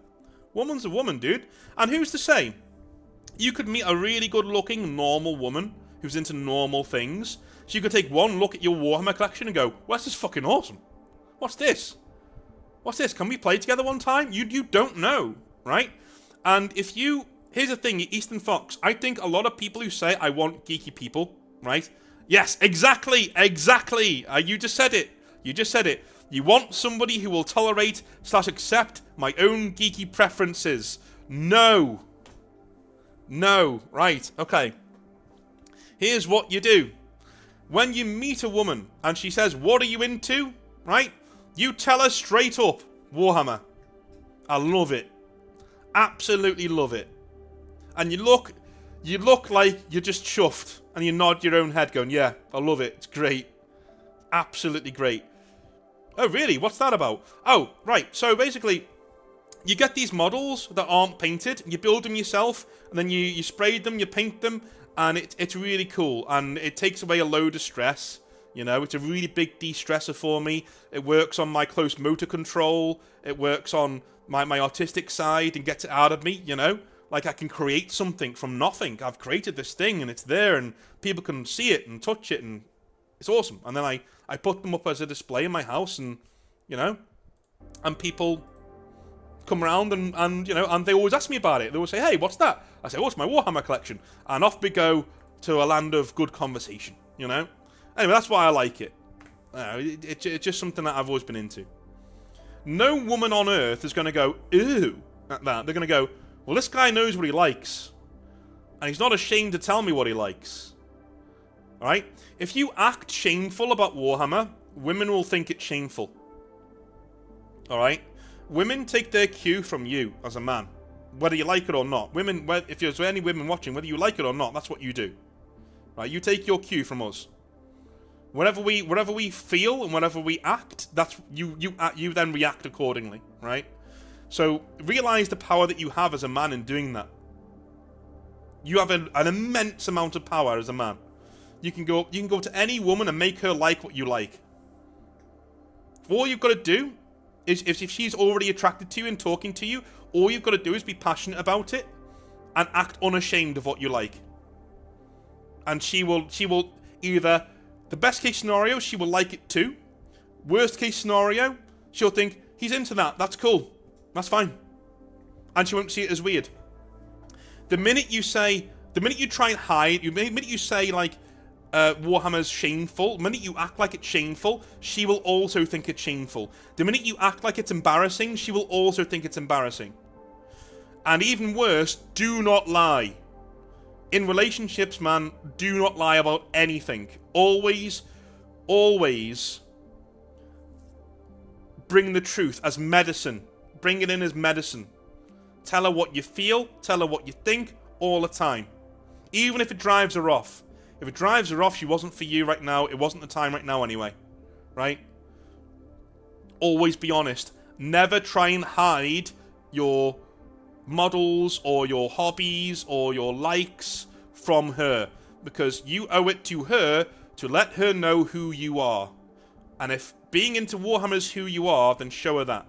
Woman's a woman, dude. And who's to say? You could meet a really good looking, normal woman who's into normal things. So you could take one look at your Warhammer collection and go, well, this is fucking awesome. What's this? What's this? Can we play together one time? You don't know, right? And if you... Here's the thing, Eastern Fox. I think a lot of people who say, I want geeky people, right? Yes, exactly, exactly. You just said it. You just said it. You want somebody who will tolerate / accept my own geeky preferences. No. No. Right, okay. Here's what you do. When you meet a woman and she says, what are you into? Right? You tell her straight up, Warhammer. I love it. Absolutely love it. And you look You look like you're just chuffed, and you nod your own head going, yeah, I love it, it's great. Absolutely great. Oh, really? What's that about? Oh, right, so basically, you get these models that aren't painted, you build them yourself, and then you spray them, you paint them, and it's really cool, and it takes away a load of stress. You know, it's a really big de-stressor for me. It works on my close motor control. It works on my artistic side and gets it out of me, you know? Like, I can create something from nothing. I've created this thing, and it's there, and people can see it and touch it, and it's awesome. And then I put them up as a display in my house, and, you know, and people come around, and you know, and they always ask me about it. They always say, hey, what's that? I say, oh, it's my Warhammer collection. And off we go to a land of good conversation, you know? Anyway, that's why I like it. It's just something that I've always been into. No woman on earth is going to go, ew, at that. They're going to go, well, this guy knows what he likes. And he's not ashamed to tell me what he likes. Alright? If you act shameful about Warhammer, women will think it's shameful. Alright? Women take their cue from you as a man. Whether you like it or not. Women, if there's any women watching, whether you like it or not, that's what you do. Right? You take your cue from us. Whatever we feel and whatever we act, that's you then react accordingly, right? So realize the power that you have as a man in doing that. You have an immense amount of power as a man. You can go to any woman and make her like what you like. All you've got to do is, if she's already attracted to you and talking to you, all you've got to do is be passionate about it and act unashamed of what you like. And she will either, the best case scenario, she will like it too. Worst case scenario, she'll think, he's into that, that's cool, that's fine. And she won't see it as weird. The minute you try and hide, the minute you say, like, Warhammer's shameful, the minute you act like it's shameful, she will also think it's shameful. The minute you act like it's embarrassing, she will also think it's embarrassing. And even worse, do not lie. In relationships, man, do not lie about anything. Always, always bring the truth as medicine. Bring it in as medicine. Tell her what you feel, tell her what you think, all the time. Even if it drives her off. If it drives her off, she wasn't for you right now, it wasn't the time right now anyway. Right? Always be honest. Never try and hide your models or your hobbies or your likes from her, because you owe it to her to let her know who you are. And if being into Warhammer is who you are, then show her that.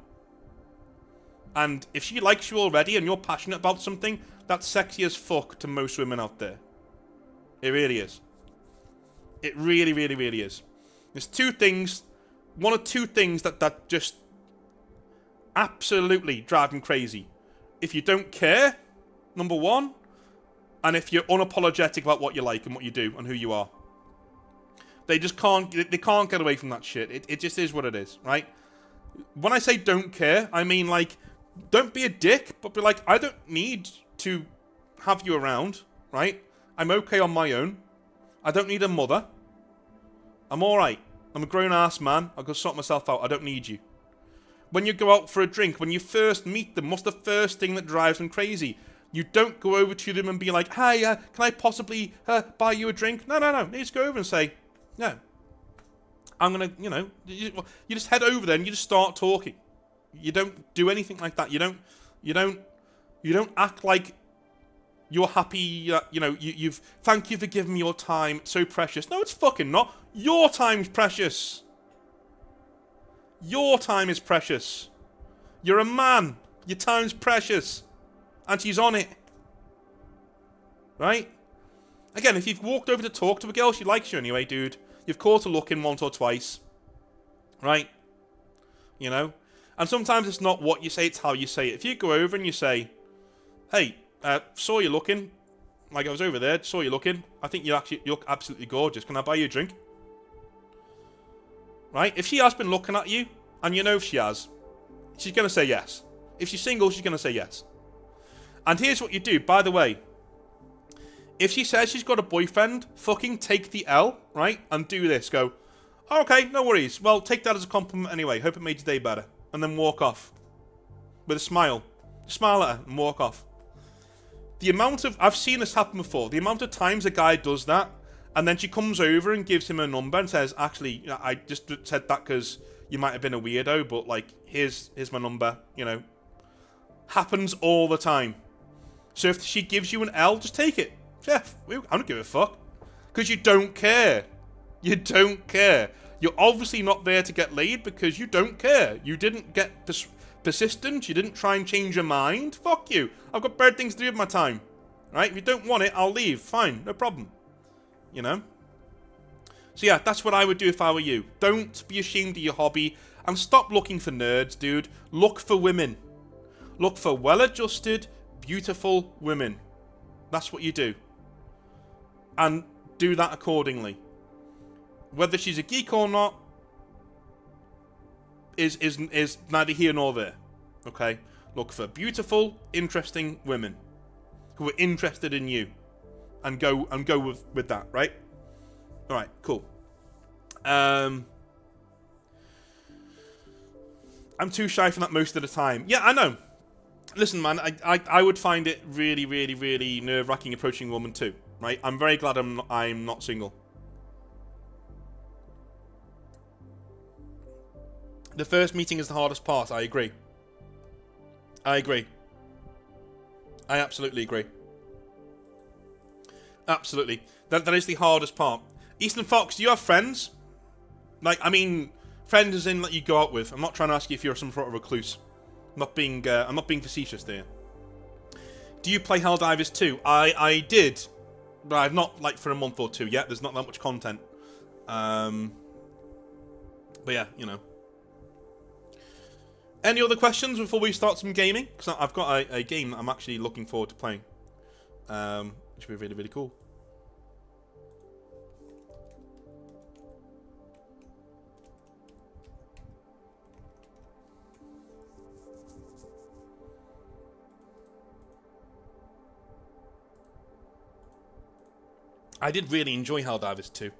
And if she likes you already and you're passionate about something, that's sexy as fuck to most women out there. It really is. It really, really, really is. There's one or two things that just absolutely drive them crazy. If you don't care, number one, and if you're unapologetic about what you like and what you do and who you are. They can't get away from that shit. It just is what it is, right? When I say don't care, I mean, like, don't be a dick, but be like, I don't need to have you around, right? I'm okay on my own. I don't need a mother. I'm alright. I'm a grown-ass man. I can sort myself out. I don't need you. When you go out for a drink, when you first meet them, what's the first thing that drives them crazy? You don't go over to them and be like, hey, can I possibly buy you a drink? No. You just go over and say, yeah, I'm going to, you know, you just head over there and you just start talking. You don't do anything like that. You don't act like you're happy, you know, you've, thank you for giving me your time, it's so precious. No, it's fucking not. Your time's precious. Your time is precious. You're a man. Your time's precious. And she's on it. Right? Again, if you've walked over to talk to a girl, she likes you anyway, dude. You've caught her looking once or twice. Right? You know? And sometimes it's not what you say, it's how you say it. If you go over and you say, hey, saw you looking, like I was over there, saw you looking, I think you look absolutely gorgeous. Can I buy you a drink? Right? If she has been looking at you, and you know if she has, she's going to say yes. If she's single, she's going to say yes. And here's what you do, by the way. If she says she's got a boyfriend, fucking take the L, right? And do this. Go, oh, okay, no worries. Well, take that as a compliment anyway. Hope it made your day better. And then walk off. With a smile. Smile at her and walk off. The amount of... I've seen this happen before. The amount of times a guy does that, and then she comes over and gives him a number and says, actually, I just said that because you might have been a weirdo, but, like, here's my number, you know. Happens all the time. So if she gives you an L, just take it. Yeah, I don't give a fuck. Because you don't care. You don't care. You're obviously not there to get laid because you don't care. You didn't get persistent. You didn't try and change your mind. Fuck you. I've got better things to do with my time. Right? If you don't want it, I'll leave. Fine. No problem. You know? So yeah, that's what I would do if I were you. Don't be ashamed of your hobby. And stop looking for nerds, dude. Look for women. Look for well-adjusted, beautiful women. That's what you do. And do that accordingly. Whether she's a geek or not is neither here nor there. Okay? Look for beautiful, interesting women who are interested in you. And go with that, right? Alright, cool. I'm too shy for that most of the time. Yeah, I know. Listen, man, I would find it really, really, really nerve-wracking approaching a woman too, right? I'm very glad I'm not single. The first meeting is the hardest part. I agree. I agree. I absolutely agree. Absolutely. That is the hardest part. Eastern Fox, do you have friends? Like, I mean, friends as in that you go out with. I'm not trying to ask you if you're some sort of recluse. I'm not being facetious there. Do you play Helldivers 2? I did, but I've not, like, for a month or two yet. There's not that much content. But yeah, you know. Any other questions before we start some gaming? Because I've got a game that I'm actually looking forward to playing. Which will be really, really cool. I did really enjoy Helldivers 2.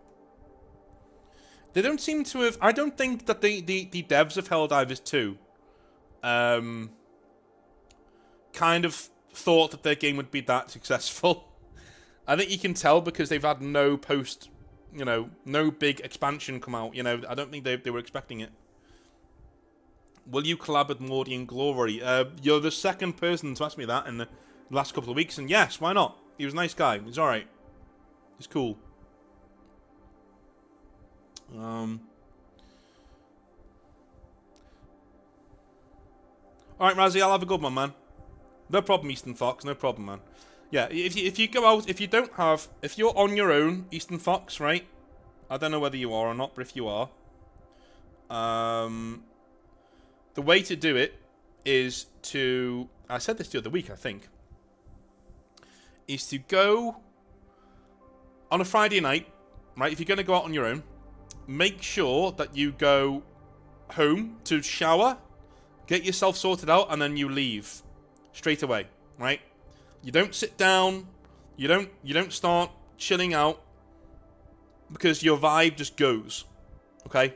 They don't seem to have... I don't think that the devs of Helldivers 2 kind of thought that their game would be that successful. I think you can tell because they've had no no big expansion come out. You know, I don't think they were expecting it. Will you collab with Morty and Glory? You're the second person to ask me that in the last couple of weeks, and yes, why not? He was a nice guy. He's alright. He's cool. Alright, Razzie, I'll have a good one, man. No problem, Eastern Fox. No problem, man. Yeah, if you go out, if you're on your own, Eastern Fox, right? I don't know whether you are or not, but if you are, the way to do it is to... I said this the other week, I think. Is to go on a Friday night, right? If you're going to go out on your own, make sure that you go home to shower, get yourself sorted out, and then you leave straight away, right? You don't sit down, you don't start chilling out, because your vibe just goes, okay?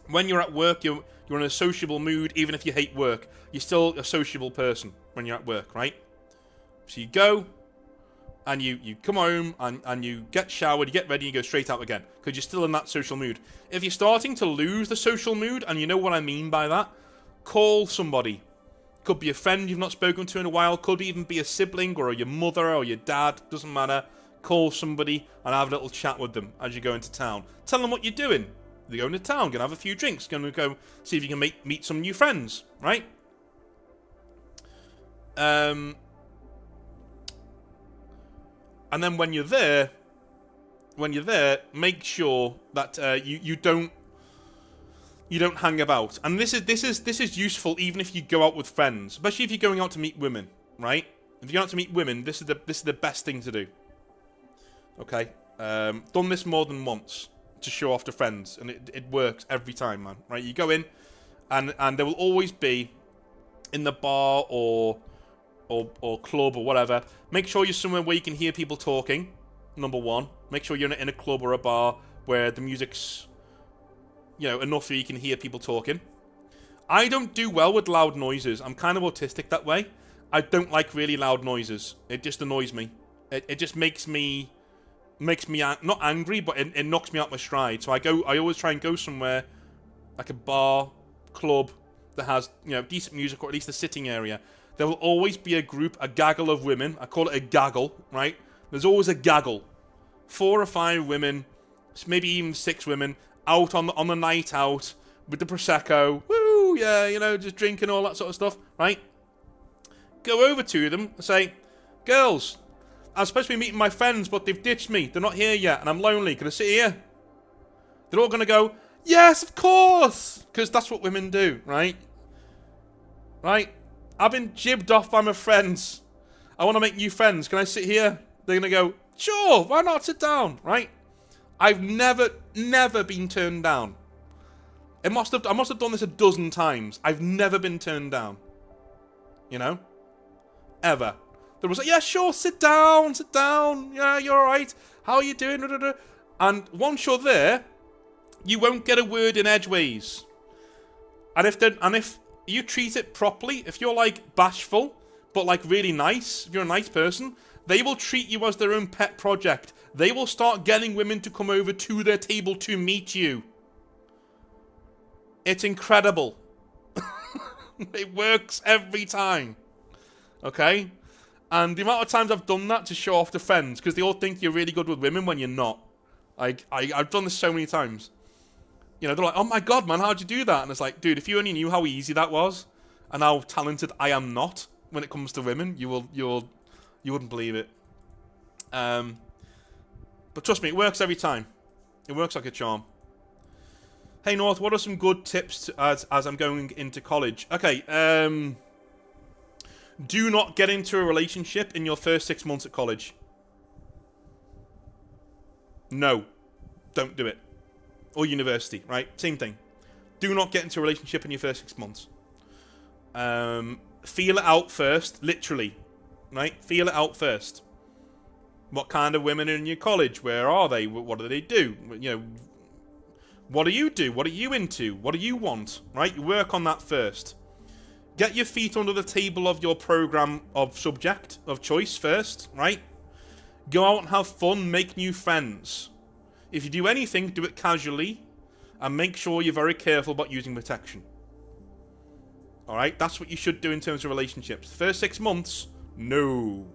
When you're at work, you're in a sociable mood, even if you hate work. You're still a sociable person when you're at work, right? So you go, and you come home, and you get showered, you get ready, and you go straight out again, because you're still in that social mood. If you're starting to lose the social mood, and you know what I mean by that, call somebody. Could be a friend you've not spoken to in a while, could even be a sibling, or your mother, or your dad, doesn't matter. Call somebody, and have a little chat with them as you go into town. Tell them what you're doing. You're going to town, gonna have a few drinks, gonna go see if you can meet some new friends, right? And then when you're there, make sure that you don't hang about. And this is useful even if you go out with friends, especially if you're going out to meet women, right? If you're out to meet women, this is the best thing to do. Okay, done this more than once to show off to friends, and it works every time, man. Right? You go in, and there will always be in the bar or club or whatever. Make sure you're somewhere where you can hear people talking. Number one, make sure you're in a club or a bar where the music's enough so you can hear people talking. I don't do well with loud noises. I'm kind of autistic that way. I don't like really loud noises. It just annoys me. It just makes me not angry, but it knocks me out my stride. So I always try and go somewhere like a bar, club that has, you know, decent music, or at least a sitting area. There will always be a gaggle of women. I call it a gaggle, right? There's always a gaggle. 4 or 5 women, maybe even 6 women, out on the night out with the Prosecco. Woo, yeah, you know, just drinking, all that sort of stuff, right? Go over to them and say, girls, I'm supposed to be meeting my friends, but they've ditched me. They're not here yet, and I'm lonely. Can I sit here? They're all going to go, yes, of course, because that's what women do, right? Right? I've been jibbed off by my friends. I want to make new friends. Can I sit here? They're going to go, sure, why not sit down, right? I've never been turned down. I must have done this a dozen times. I've never been turned down. You know? Ever. There was like, yeah, sure, sit down. Yeah, you're alright. How are you doing? And once you're there, you won't get a word in edgeways. And if you treat it properly, if you're like bashful, but like really nice, if you're a nice person, they will treat you as their own pet project. They will start getting women to come over to their table to meet you. It's incredible. It works every time. Okay? And the amount of times I've done that to show off to friends, because they all think you're really good with women when you're not. I've done this so many times. You know, they're like, oh my god, man, how'd you do that? And it's like, dude, if you only knew how easy that was, and how talented I am not when it comes to women, you wouldn't believe it. But trust me, it works every time. It works like a charm. Hey North, what are some good tips as I'm going into college? Okay, do not get into a relationship in your first 6 months at college. No, don't do it. Or university, right? Same thing. Do not get into a relationship in your first 6 months. Feel it out first, literally, right? Feel it out first. What kind of women are in your college? Where are they? What do they do? You know, what do you do? What are you into? What do you want? Right? You work on that first. Get your feet under the table of your program of subject of choice first, right? Go out and have fun, make new friends. If you do anything, do it casually, and make sure you're very careful about using protection. Alright? That's what you should do in terms of relationships. The first 6 months, no.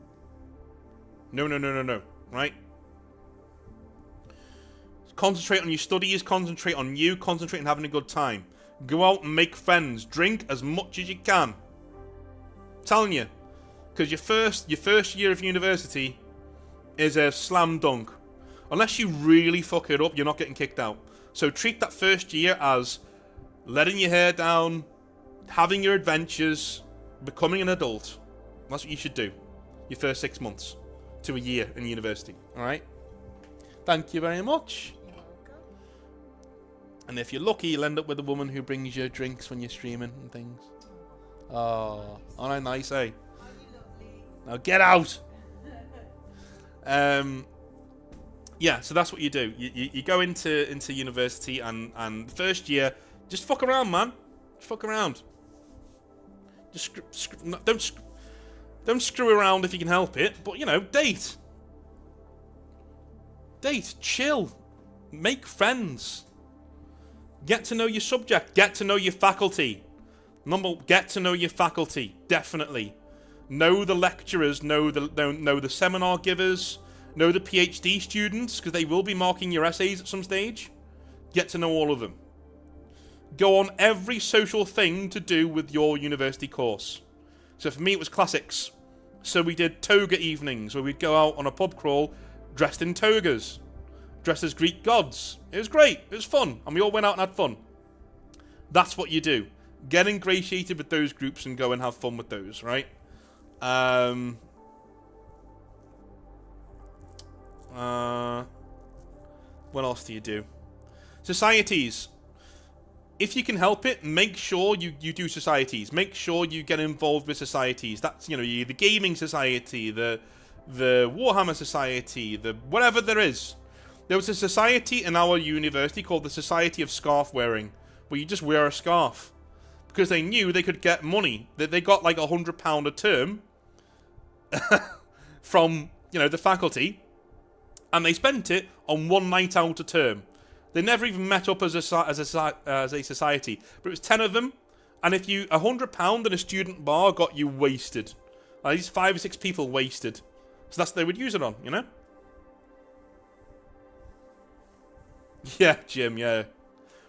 No. Right? Concentrate on your studies, concentrate on you, concentrate on having a good time. Go out and make friends. Drink as much as you can. I'm telling you. Because your first year of university is a slam dunk. Unless you really fuck it up, you're not getting kicked out. So treat that first year as letting your hair down, having your adventures, becoming an adult. That's what you should do. Your first 6 months to a year in university. Alright? Thank you very much. You're welcome. And if you're lucky, you'll end up with a woman who brings you drinks when you're streaming and things. Oh, aren't I nice, eh? Are you lovely? Now get out! Yeah, so that's what you do. You go into university, and first year, just fuck around, man. Just fuck around. Just don't screw around if you can help it. But you know, date, chill, make friends, get to know your subject, get to know your faculty. Get to know your faculty, definitely. Know the lecturers, know the seminar givers. Know the PhD students, because they will be marking your essays at some stage. Get to know all of them. Go on every social thing to do with your university course. So for me, it was classics. So we did toga evenings, where we'd go out on a pub crawl dressed in togas. Dressed as Greek gods. It was great. It was fun. And we all went out and had fun. That's what you do. Get ingratiated with those groups and go and have fun with those, right? What else do you do? Societies. If you can help it, make sure you do societies. Make sure you get involved with societies. That's, you know, the gaming society, the Warhammer society, the whatever there is. There was a society in our university called the Society of Scarf Wearing, where you just wear a scarf. because they knew they could get money. They got like £100 a term from, you know, the faculty, and they spent it on one night out a term. They never even met up as a society, but it was 10 of them, and if you £100 in a student bar got you wasted. At least 5 or 6 people wasted. So that's what they would use it on, you know? Yeah, Jim, yeah.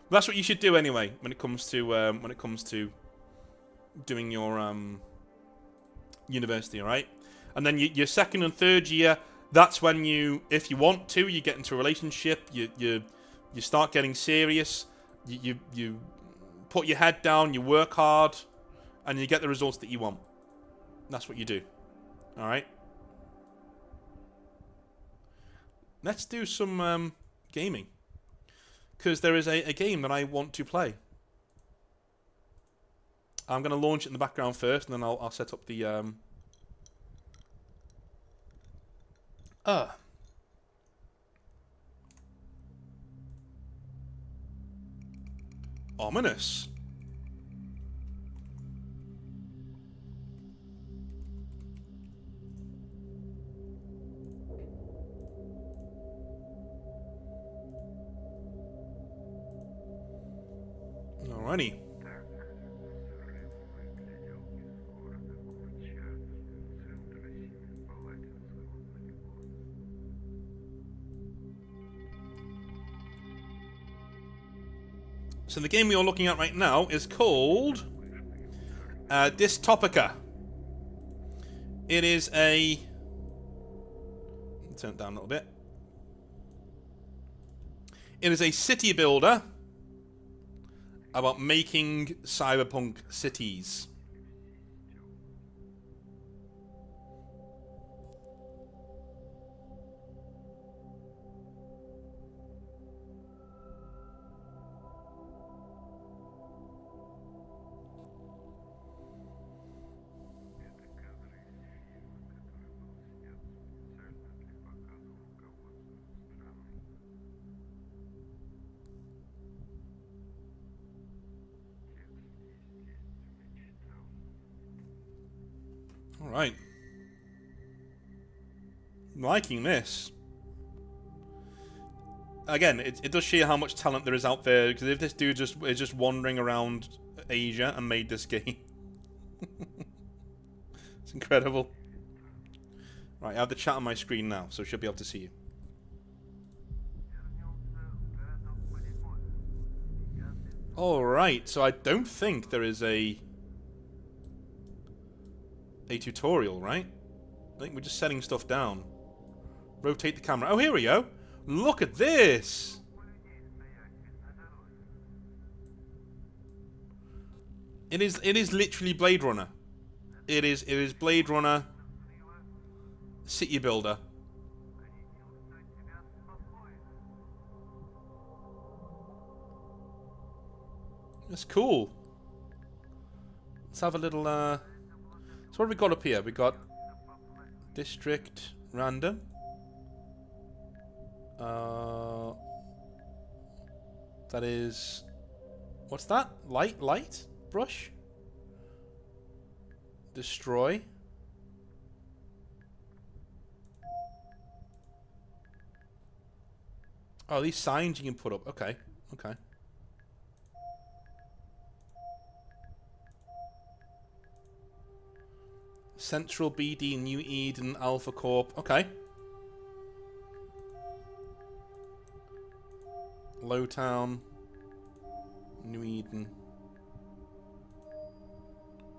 That's what you should do anyway when it comes to doing your university, alright? And then your second and third year, that's when you, if you want to, you get into a relationship, you start getting serious, you put your head down, you work hard, and you get the results that you want. That's what you do. Alright? Let's do some gaming. Because there is a game that I want to play. I'm going to launch it in the background first, and then I'll set up the... Ominous. Alrighty. So the game we are looking at right now is called Dystopica. It is a... turn it down a little bit. It is a city builder about making cyberpunk cities. Alright. Liking this. Again, it does show you how much talent there is out there, because if this dude is just wandering around Asia and made this game. It's incredible. Right, I have the chat on my screen now, so I should be able to see you. Alright, so I don't think there is a tutorial, right? I think we're just setting stuff down. Rotate the camera. Oh, here we go. Look at this. It is literally Blade Runner. It is Blade Runner City Builder. That's cool. Let's have a little so what have we got up here? We got district random. That is, what's that? Light brush. Destroy. Oh, these signs you can put up. Okay, okay. Central BD, New Eden, Alpha Corp. Okay. Lowtown, New Eden,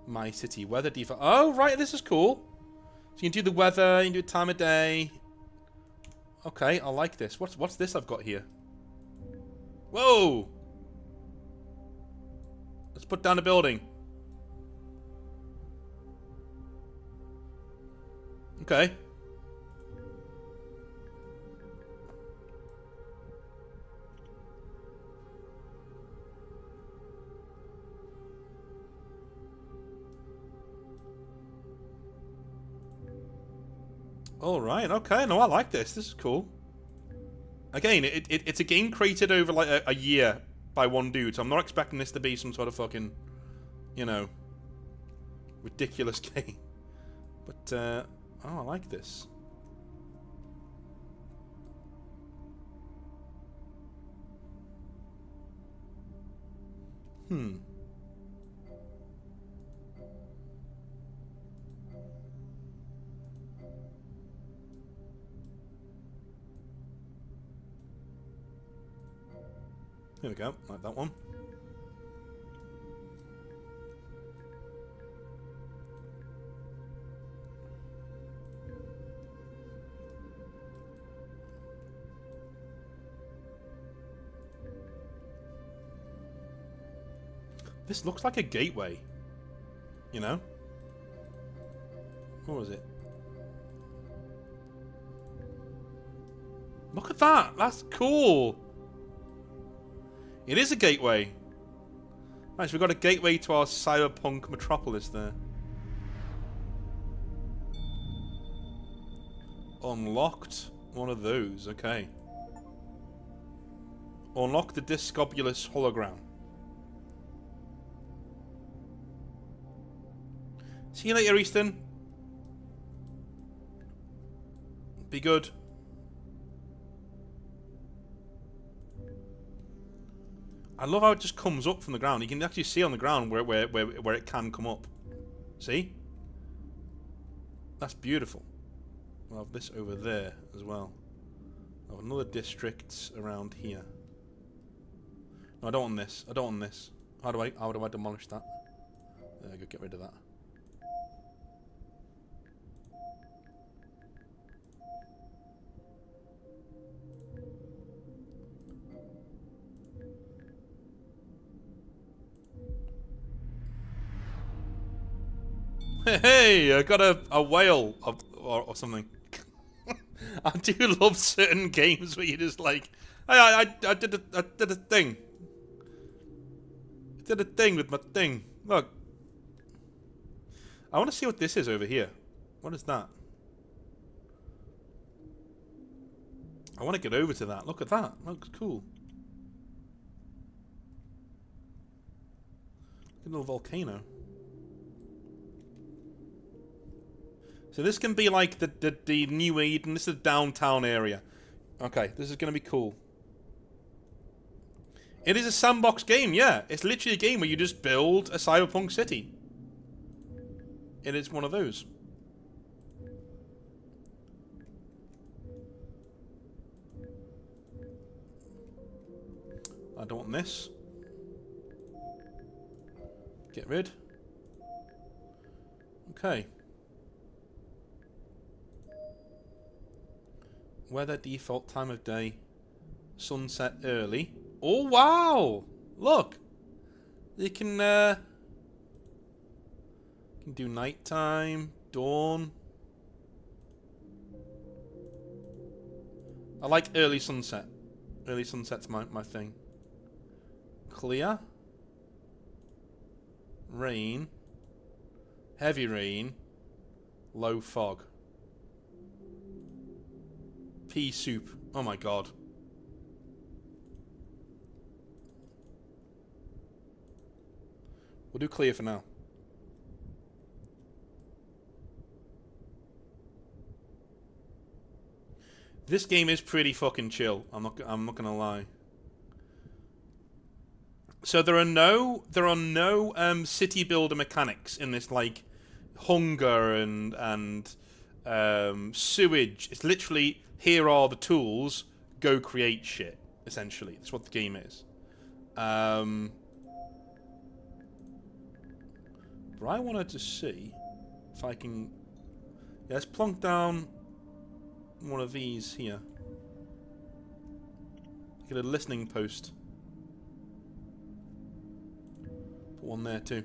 My City, weather default. Oh, right, this is cool. So you can do the weather, you can do time of day. Okay, I like this. What's this I've got here? Whoa! Let's put down a building. Okay. Alright, okay. No, I like this. This is cool. Again, it's a game created over like a year by one dude, so I'm not expecting this to be some sort of fucking you know, ridiculous game. But, oh, I like this. Hmm. Here we go, like that one. This looks like a gateway, you know? What was it? Look at that! That's cool! It is a gateway. Right, so we've got a gateway to our Cyberpunk metropolis there. Unlocked one of those, okay. Unlock the Discobulus hologram. See you later, Easton. Be good. I love how it just comes up from the ground. You can actually see on the ground where it can come up. See? That's beautiful. We'll have this over there as well. I'll have another district around here. No, I don't want this. I don't want this. How do I demolish that? There we go, get rid of that. Hey, I got a whale or something. I do love certain games where you just like, hey, I did a thing. I did a thing with my thing. Look, I want to see what this is over here. What is that? I want to get over to that. Look at that. Looks cool. A little volcano. So this can be like the New Eden. This is the downtown area. Okay, this is going to be cool. It is a sandbox game, yeah. It's literally a game where you just build a cyberpunk city. It is one of those. I don't want this. Get rid. Okay. Weather default time of day. Sunset early. Oh wow! Look! You can do nighttime, dawn. I like early sunset. Early sunset's my thing. Clear. Rain. Heavy rain. Low fog. Pea soup. Oh my god. We'll do clear for now. This game is pretty fucking chill. I'm not gonna lie. So there are no city builder mechanics in this, like hunger and sewage. It's literally, here are the tools, go create shit, essentially. That's what the game is. But I wanted to see if I can... Yeah, let's plonk down one of these here. Get a listening post. Put one there too.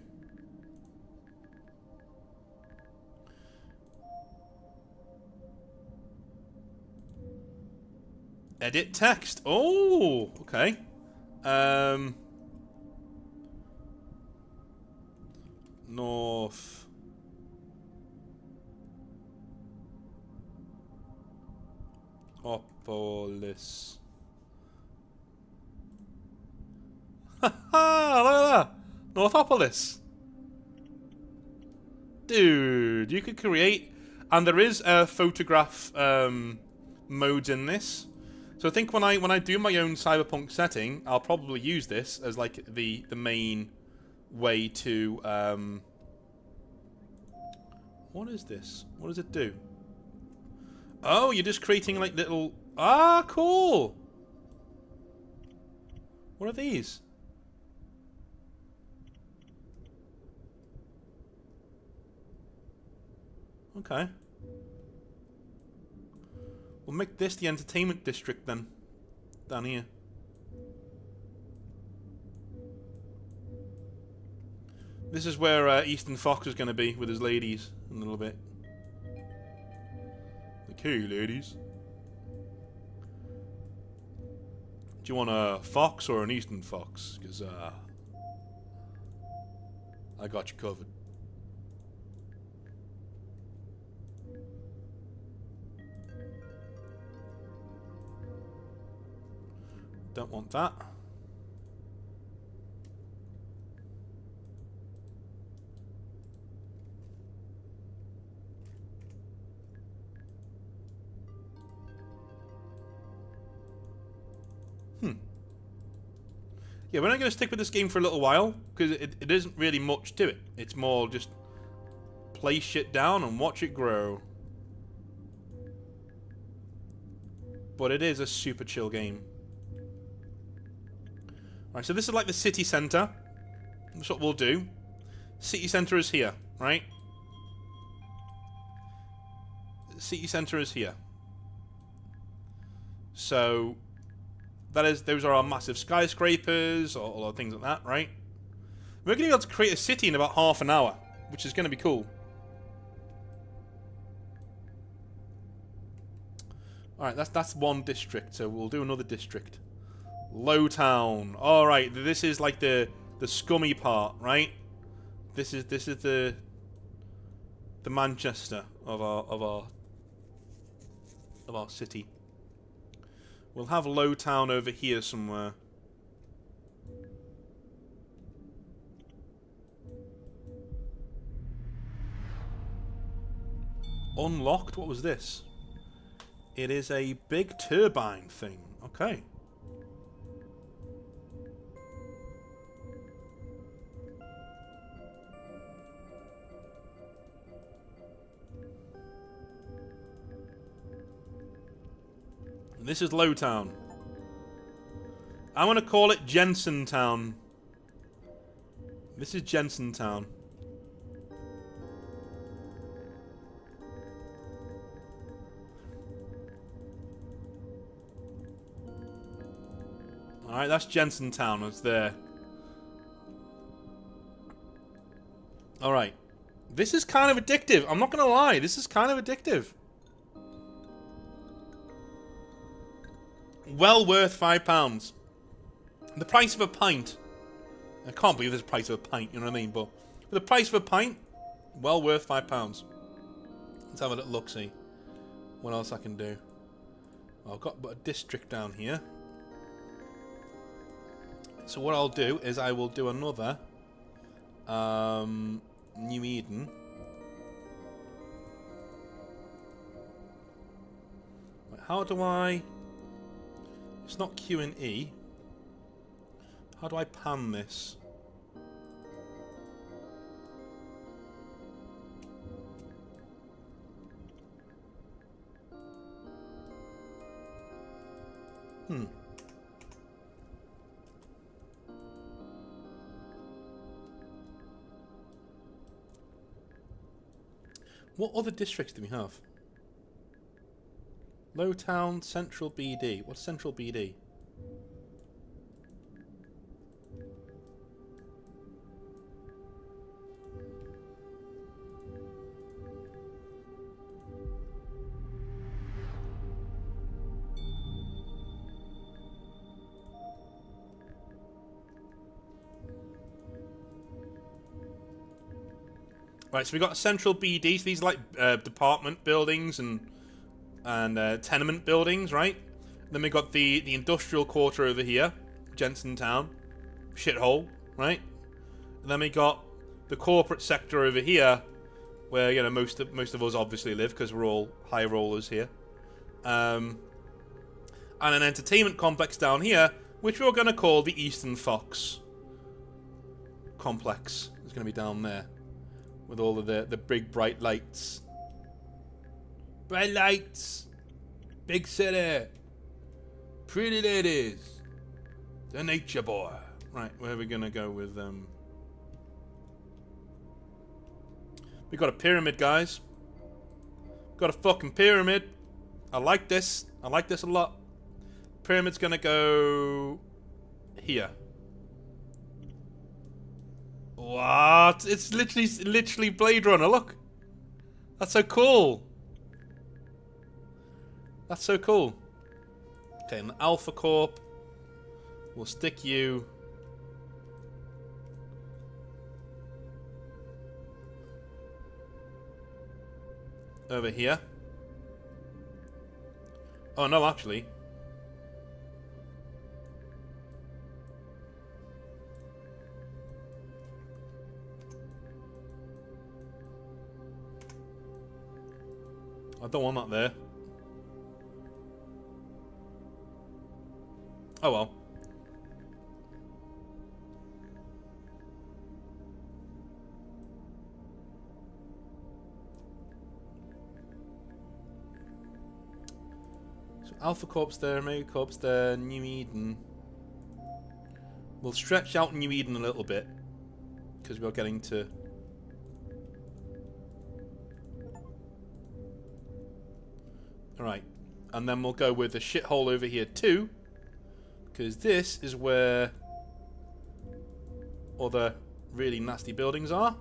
Edit text. Oh, okay. North. Opolis. Ha ha! Look at that. Northopolis. Dude, you could create... And there is a photograph modes in this. So I think when I do my own Cyberpunk setting, I'll probably use this as like the main way to... What is this? What does it do? Oh, you're just creating like little... Ah, cool! What are these? Okay. We'll make this the entertainment district then. Down here. This is where Eastern Fox is going to be with his ladies in a little bit. Like, hey ladies. Do you want a fox or an Eastern Fox? Because I got you covered. Don't want that. Yeah, we're not going to stick with this game for a little while, because it isn't really much to it. It's more just place shit down and watch it grow. But it is a super chill game. Alright, so this is like the city centre. That's what we'll do. City centre is here, right? City centre is here. So... those are our massive skyscrapers, or things like that, right? We're going to be able to create a city in about half an hour, which is going to be cool. Alright, that's one district, so we'll do another district. Lowtown. Alright, this is like the scummy part, right? This is the Manchester of our city. We'll have Lowtown over here somewhere. Unlocked? What was this? It is a big turbine thing. Okay. This is Lowtown. I'm going to call it Jensentown. This is Jensentown. Alright, that's Jensentown. It's there. Alright. This is kind of addictive. I'm not going to lie. This is kind of addictive. Well worth £5. The price of a pint. I can't believe there's a price of a pint, you know what I mean? But for the price of a pint, well worth £5. Let's have a little look-see. What else I can do? Well, I've got a district down here. So what I'll do is I will do another New Eden. How do I... It's not Q and E. How do I pan this? What other districts do we have? Lowtown, Central BD. What's Central BD? Right, so we got Central BD. So these are like department buildings and tenement buildings, right? Then we got the industrial quarter over here, Jensentown, shithole, right? And then we got the corporate sector over here, where, you know, most of us obviously live because we're all high rollers here. And an entertainment complex down here, which we're going to call the Eastern Fox complex. It's going to be down there with all of the big bright lights. Bright lights, big city, pretty ladies, the nature boy. Right, where are we going to go with them? We got a pyramid, guys. Got a fucking pyramid. I like this. I like this a lot. Pyramid's gonna go here. What? It's literally Blade Runner. Look, that's so cool. That's so cool. Okay, and the Alpha Corp. We'll stick you. Over here. Oh no, actually. I don't want that there. Oh well. So Alpha Corp's there, Omega Corp's there, New Eden. We'll stretch out New Eden a little bit because we're getting to. Alright, and then we'll go with the shithole over here too, because this is where all the really nasty buildings are.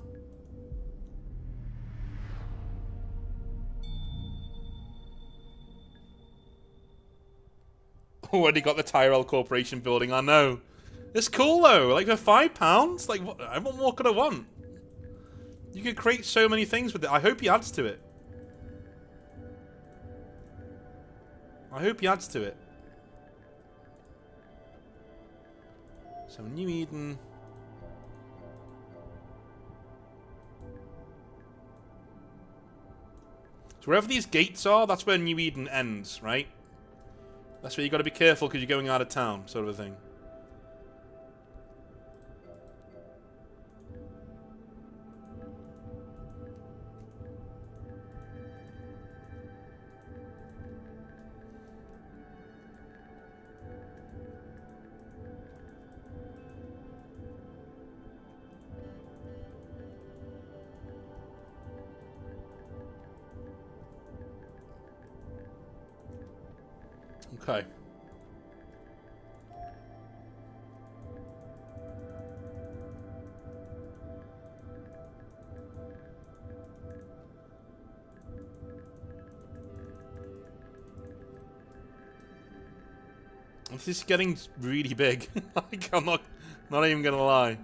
Already got the Tyrell Corporation building, I know. It's cool though, like for £5, like what more could I want? You could create so many things with it. I hope he adds to it. I hope he adds to it. So New Eden. So wherever these gates are, that's where New Eden ends, right? That's where you got to be careful because you're going out of town, sort of a thing. Okay. This is getting really big. Like, I'm not even gonna lie.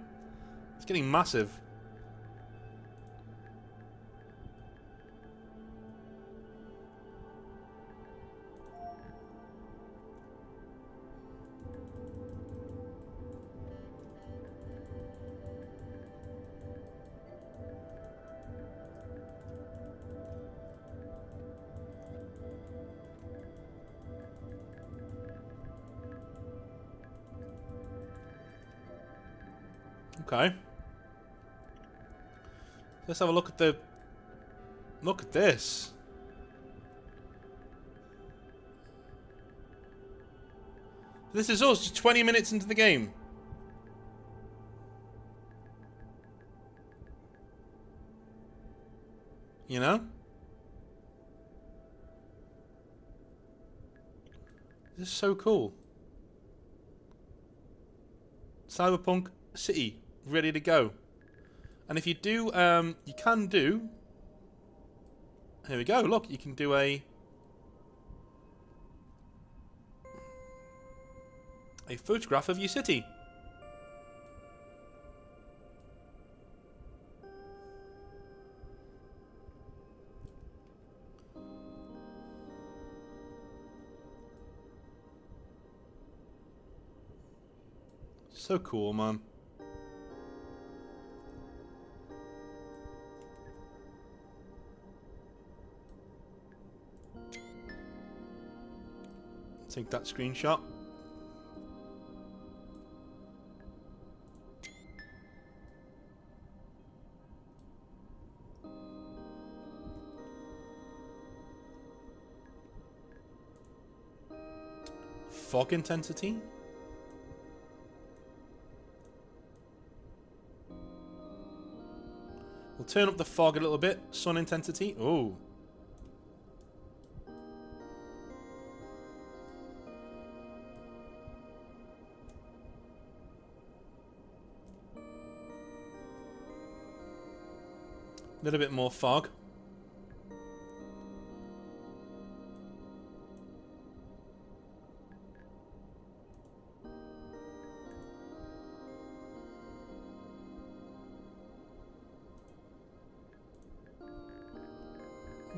It's getting massive. Okay. Let's have a look at the. Look at this. This is us, just 20 minutes into the game. You know? This is so cool. Cyberpunk City, ready to go. And if you do, you can do. Here we go. Look, you can do a photograph of your city. So cool, man. take that screenshot. Fog intensity. We'll turn up the fog a little bit. Sun intensity. Oh. A little bit more fog.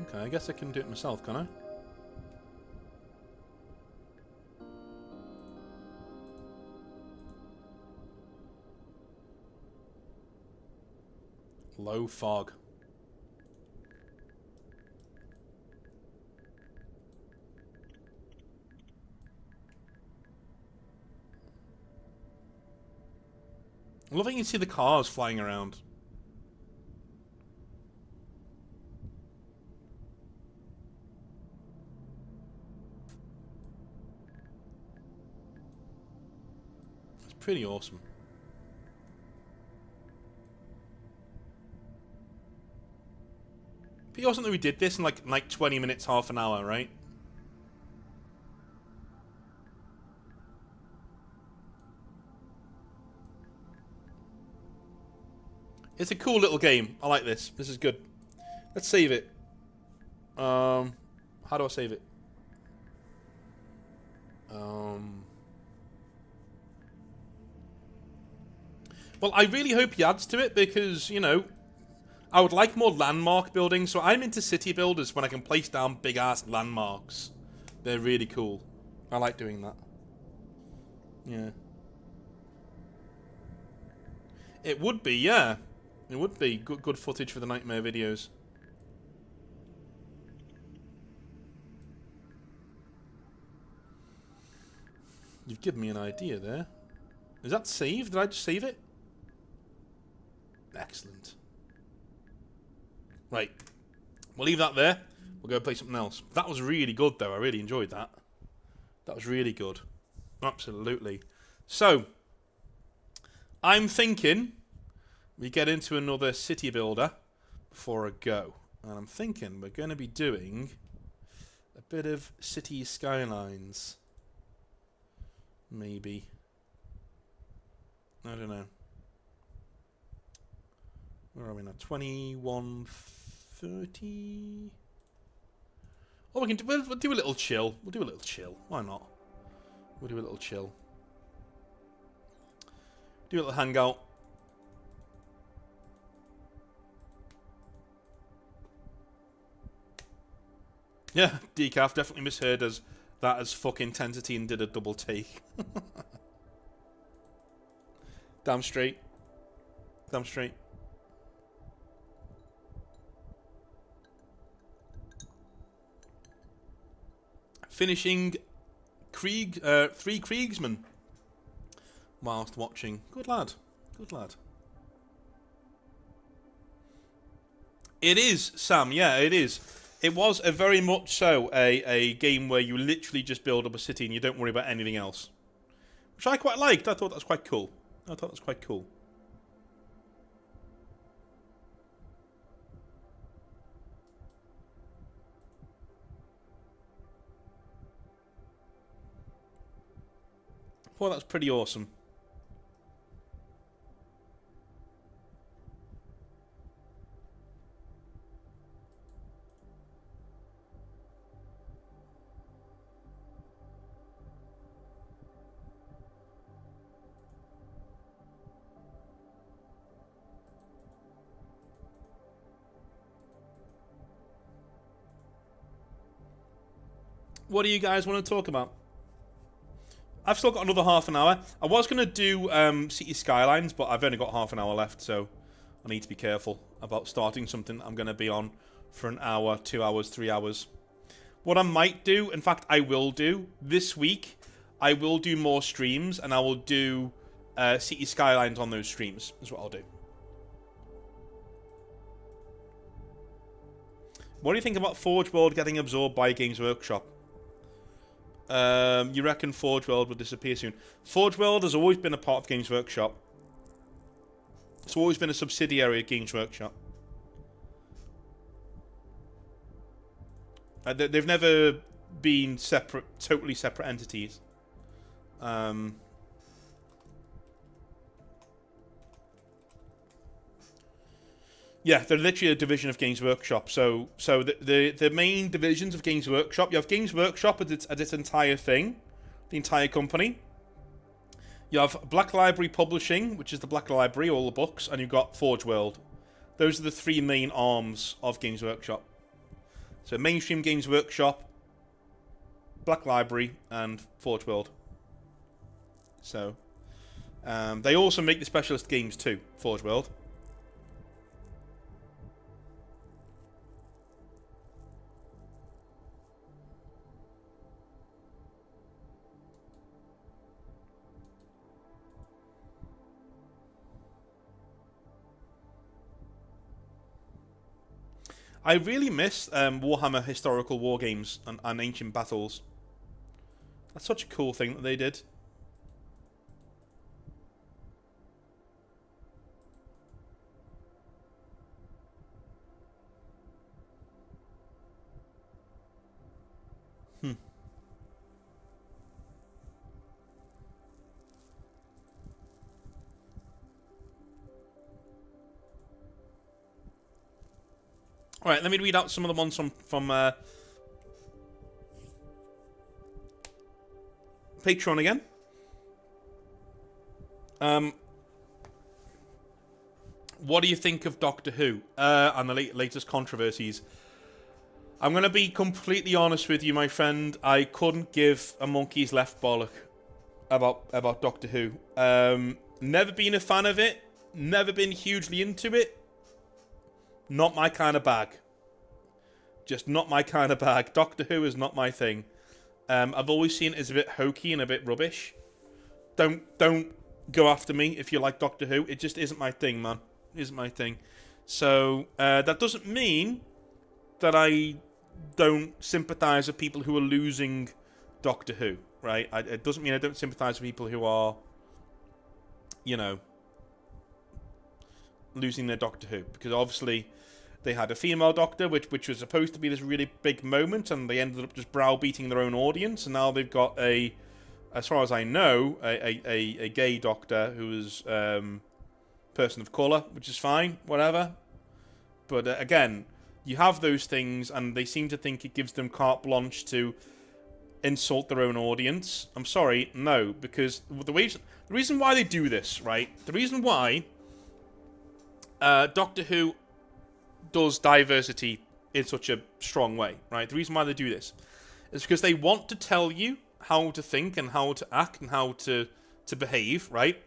Okay, I guess I can do it myself, can I? Low fog. I love how you can see the cars flying around. It's pretty awesome. Pretty awesome that we did this in like 20 minutes, half an hour, right? It's a cool little game. I like this. This is good. Let's save it. How do I save it? Well, I really hope he adds to it because, you know, I would like more landmark building. So I'm into city builders when I can place down big-ass landmarks. They're really cool. I like doing that. Yeah. It would be, yeah. It would be good footage for the nightmare videos. You've given me an idea there. Is that saved? Did I just save it? Excellent. Right. We'll leave that there. We'll go play something else. That was really good, though. I really enjoyed that. That was really good. Absolutely. So, I'm thinking we get into another city builder before I go. And I'm thinking we're going to be doing a bit of city skylines. Maybe. I don't know. Where are we now? 21:30. Oh, we can do. We'll do a little chill. We'll do a little chill. Why not? We'll do a little chill. Do a little hangout. Yeah, Decaf definitely misheard us that as fuck intensity and did a double take. Damn straight. Damn straight. Finishing three Kriegsmen whilst watching. Good lad. Good lad. It is, Sam. Yeah, it is. It was a very much so a game where you literally just build up a city and you don't worry about anything else. Which I quite liked. I thought that was quite cool. I thought that was quite cool. Well, that's pretty awesome. What do you guys want to talk about? I've still got another half an hour. I was going to do City Skylines, but I've only got half an hour left, so I need to be careful about starting something I'm going to be on for an hour, 2 hours, 3 hours. What I might do, in fact, I will do this week. I will do more streams, and I will do City Skylines on those streams. Is what I'll do. What do you think about Forge World getting absorbed by Games Workshop? You reckon Forge World will disappear soon? Forge World has always been a part of Games Workshop. It's always been a subsidiary of Games Workshop. They've never been separate, totally separate entities. Yeah, they're literally a division of Games Workshop. So the main divisions of Games Workshop, you have Games Workshop as its entire thing, the entire company. You have Black Library Publishing, which is the Black Library, all the books, and you've got Forge World. Those are the three main arms of Games Workshop. So mainstream Games Workshop, Black Library, and Forge World. So they also make the specialist games too, Forge World. I really miss Warhammer historical war games and ancient battles. That's such a cool thing that they did. Alright, let me read out some of the ones from Patreon again. What do you think of Doctor Who and the latest controversies? I'm going to be completely honest with you, my friend. I couldn't give a monkey's left bollock about Doctor Who. Never been a fan of it. Never been hugely into it. Not my kind of bag. Just not my kind of bag. Doctor Who is not my thing. I've always seen it as a bit hokey and a bit rubbish. Don't go after me if you like Doctor Who. It just isn't my thing, man. It isn't my thing. So that doesn't mean that I don't sympathise with people who are losing Doctor Who, right? It doesn't mean I don't sympathise with people who are, you know, losing their Doctor Who, because obviously they had a female Doctor, which was supposed to be this really big moment, and they ended up just browbeating their own audience, and now they've got as far as I know, a gay Doctor who is person of colour, which is fine, whatever. But again, you have those things, and they seem to think it gives them carte blanche to insult their own audience. I'm sorry, no, because the reason why they do this, right? The reason why Doctor Who does diversity in such a strong way, right? The reason why they do this is because they want to tell you how to think and how to act and how to behave, right?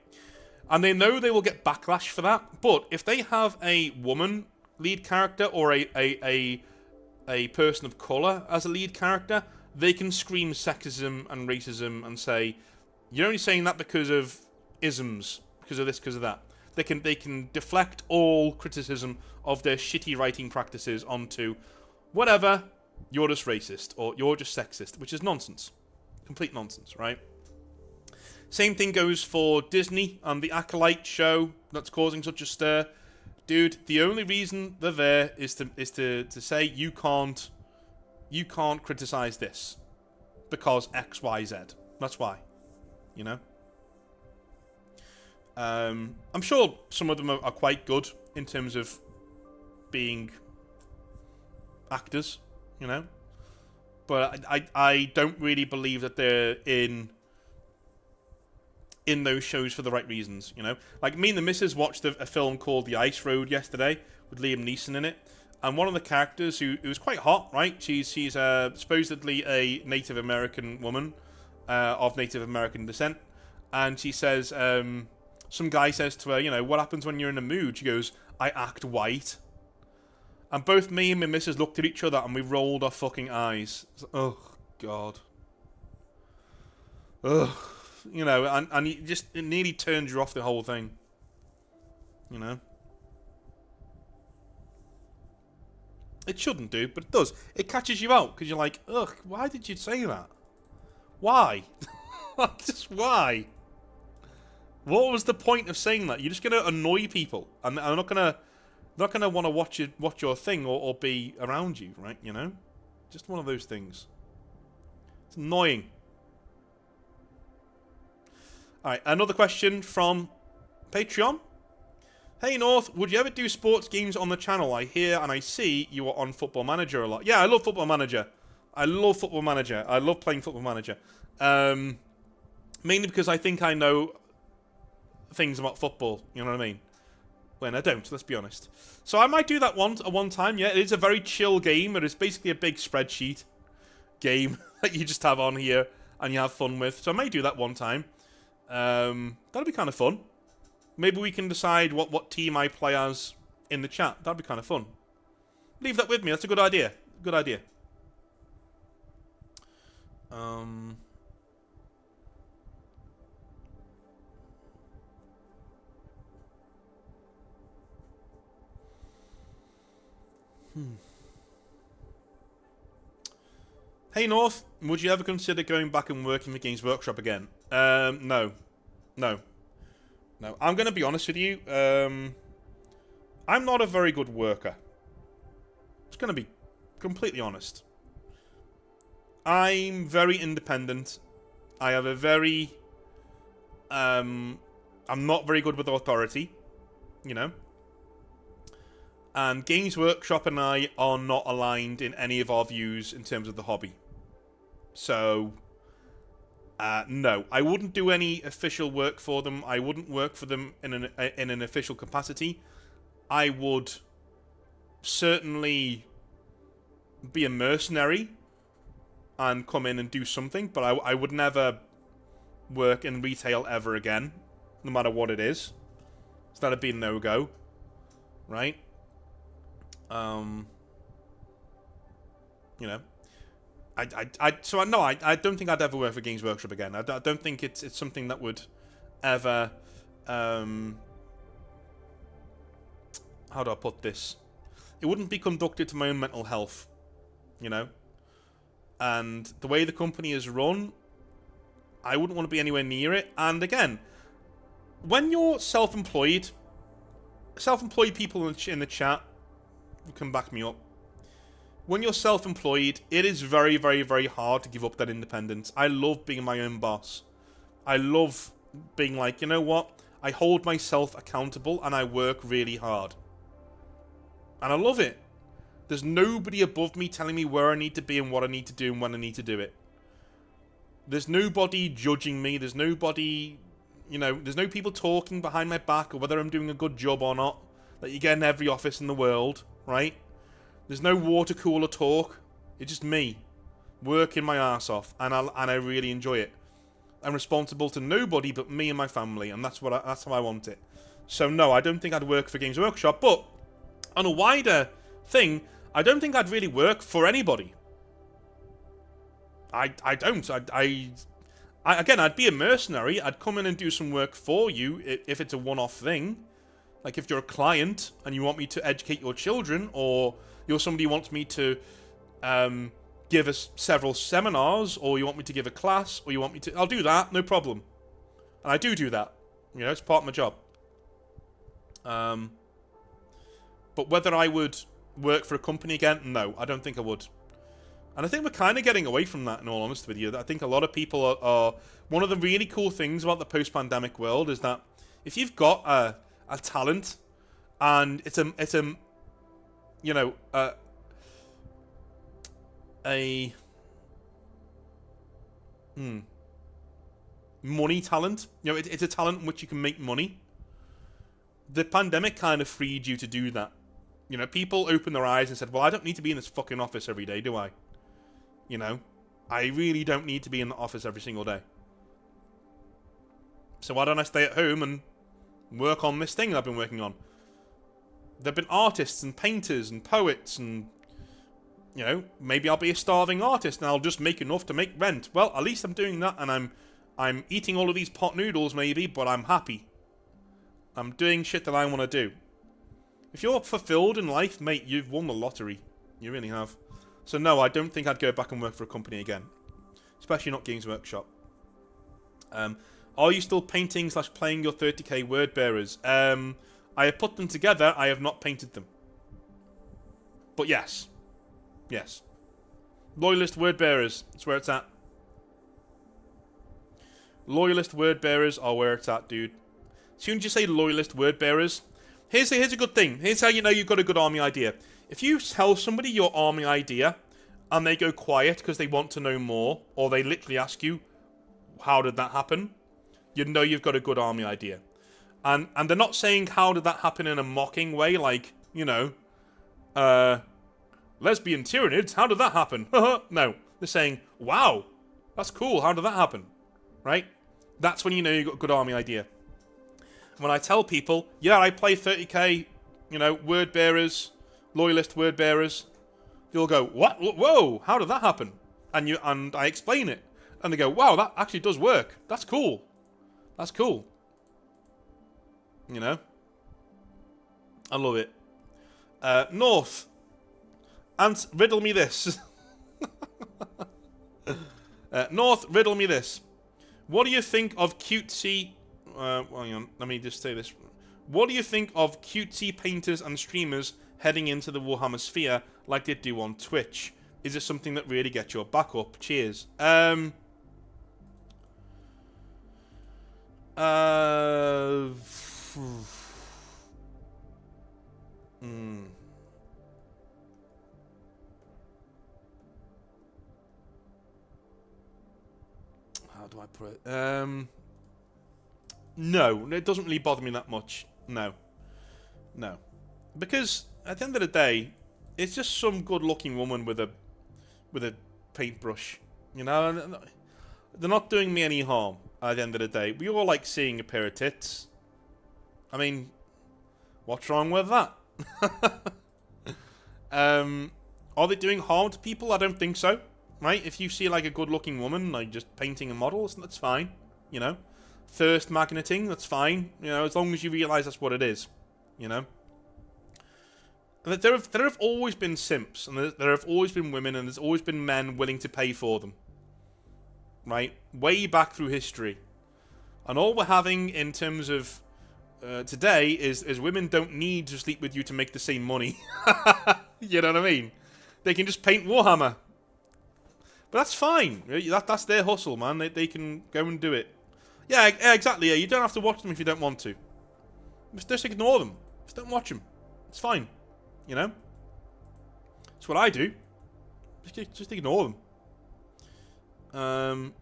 And they know they will get backlash for that. But if they have a woman lead character or a person of colour as a lead character, they can scream sexism and racism and say, you're only saying that because of isms, because of this, because of that. They can deflect all criticism of their shitty writing practices onto whatever, you're just racist or you're just sexist, which is nonsense. Complete nonsense, right? Same thing goes for Disney and the Acolyte show that's causing such a stir. Dude, the only reason they're there is to say you can't criticize this because X, Y, Z. That's why, you know. I'm sure some of them are quite good in terms of being actors, you know. But I don't really believe that they're in those shows for the right reasons, you know. Like, me and the missus watched a film called The Ice Road yesterday with Liam Neeson in it. And one of the characters who was quite hot, right? She's supposedly a Native American woman of Native American descent. And she says, some guy says to her, you know, what happens when you're in a mood? She goes, I act white. And both me and my missus looked at each other and we rolled our fucking eyes. Oh, God. Ugh. You know, and it nearly turns you off the whole thing. You know? It shouldn't do, but it does. It catches you out because you're like, ugh, why did you say that? Why? Just why? What was the point of saying that? You're just gonna annoy people, and I'm not gonna want to watch your thing or be around you, right? You know, just one of those things. It's annoying. All right, another question from Patreon. Hey North, would you ever do sports games on the channel? I hear and I see you are on Football Manager a lot. Yeah, I love Football Manager. I love Football Manager. I love playing Football Manager. Mainly because I think I know things about football. You know what I mean? When I don't, let's be honest. So I might do that one time. Yeah, it is a very chill game. It is basically a big spreadsheet game that you just have on here and you have fun with. So I may do that one time. That'll be kind of fun. Maybe we can decide what team I play as in the chat. That'd be kind of fun. Leave that with me. That's a good idea. Good idea. Hey North, would you ever consider going back and working for Games Workshop again? No. I'm going to be honest with you. I'm not a very good worker. Just going to be completely honest. I'm very independent. I have a very... I'm not very good with authority. You know? And Games Workshop and I are not aligned in any of our views in terms of the hobby. So... no, I wouldn't do any official work for them. I wouldn't work for them in an official capacity. I would certainly be a mercenary and come in and do something, but I would never work in retail ever again, no matter what it is. So that'd be a no-go, right? You know. I don't think I'd ever work for Games Workshop again. I don't think it's something that would ever, how do I put this? It wouldn't be conducted to my own mental health, you know? And the way the company is run, I wouldn't want to be anywhere near it. And again, when you're self-employed people in the chat can back me up. When you're self-employed, it is very, very, very hard to give up that independence. I love being my own boss. I love being like, you know what? I hold myself accountable and I work really hard. And I love it. There's nobody above me telling me where I need to be and what I need to do and when I need to do it. There's nobody judging me. There's nobody, you know, there's no people talking behind my back or whether I'm doing a good job or not. That you get in every office in the world, right? There's no water cooler talk. It's just me working my ass off, and I really enjoy it. I'm responsible to nobody but me and my family, and that's how I want it. So no, I don't think I'd work for Games Workshop. But on a wider thing, I don't think I'd really work for anybody. I don't. Again, I'd be a mercenary. I'd come in and do some work for you if it's a one-off thing. Like if you're a client and you want me to educate your children, or you're somebody who wants me to give us several seminars, or you want me to give a class, or you want me to... I'll do that, no problem. And I do that. You know, it's part of my job. But whether I would work for a company again, no, I don't think I would. And I think we're kind of getting away from that, in all honesty with you. I think a lot of people are... One of the really cool things about the post-pandemic world is that if you've got a talent, and it's a you know, money talent. You know, it's a talent in which you can make money. The pandemic kind of freed you to do that. You know, people opened their eyes and said, well, I don't need to be in this fucking office every day, do I? You know, I really don't need to be in the office every single day. So why don't I stay at home and work on this thing I've been working on? There've been artists and painters and poets and, you know, maybe I'll be a starving artist and I'll just make enough to make rent. Well, at least I'm doing that, and I'm eating all of these pot noodles maybe, but I'm happy. I'm doing shit that I want to do. If you're fulfilled in life, mate, you've won the lottery. You really have. So no, I don't think I'd go back and work for a company again. Especially not Games Workshop. Are you still painting / playing your 30k word bearers? I have put them together, I have not painted them. But yes. Yes. Loyalist word bearers, that's where it's at. Loyalist word bearers are where it's at, dude. As soon as you say loyalist word bearers, here's a good thing. Here's how you know you've got a good army idea. If you tell somebody your army idea, and they go quiet because they want to know more, or they literally ask you, how did that happen? You know you've got a good army idea. And they're not saying, how did that happen in a mocking way, like, you know, lesbian Tyranids, how did that happen? No, they're saying, wow, that's cool, how did that happen? Right? That's when you know you've got a good army idea. When I tell people, yeah, I play 30k, you know, word bearers, loyalist word bearers, they'll go, what? Whoa, how did that happen? And I explain it. And they go, wow, that actually does work. That's cool. That's cool. You know? I love it. North. Riddle me this. North, riddle me this. What do you think of cutesy... hang on, let me just say this. What do you think of cutesy painters and streamers heading into the Warhammer sphere like they do on Twitch? Is this something that really gets your back up? Cheers. How do I put it? No, it doesn't really bother me that much. No. No. Because at the end of the day, it's just some good-looking woman with a paintbrush. You know, they're not doing me any harm at the end of the day. We all like seeing a pair of tits. I mean, what's wrong with that? Are they doing harm to people? I don't think so. Right? If you see like a good-looking woman, like just painting a model, that's fine. You know? Thirst magneting, that's fine. You know, as long as you realise that's what it is. You know? There have always been simps, and there have always been women, and there's always been men willing to pay for them. Right? Way back through history. And all we're having in terms of today is women don't need to sleep with you to make the same money. You know what I mean? They can just paint Warhammer. But that's fine. That's their hustle, man. They can go and do it. Yeah, exactly. Yeah, you don't have to watch them if you don't want to. Just ignore them. Just don't watch them. It's fine. You know? That's what I do. Just ignore them.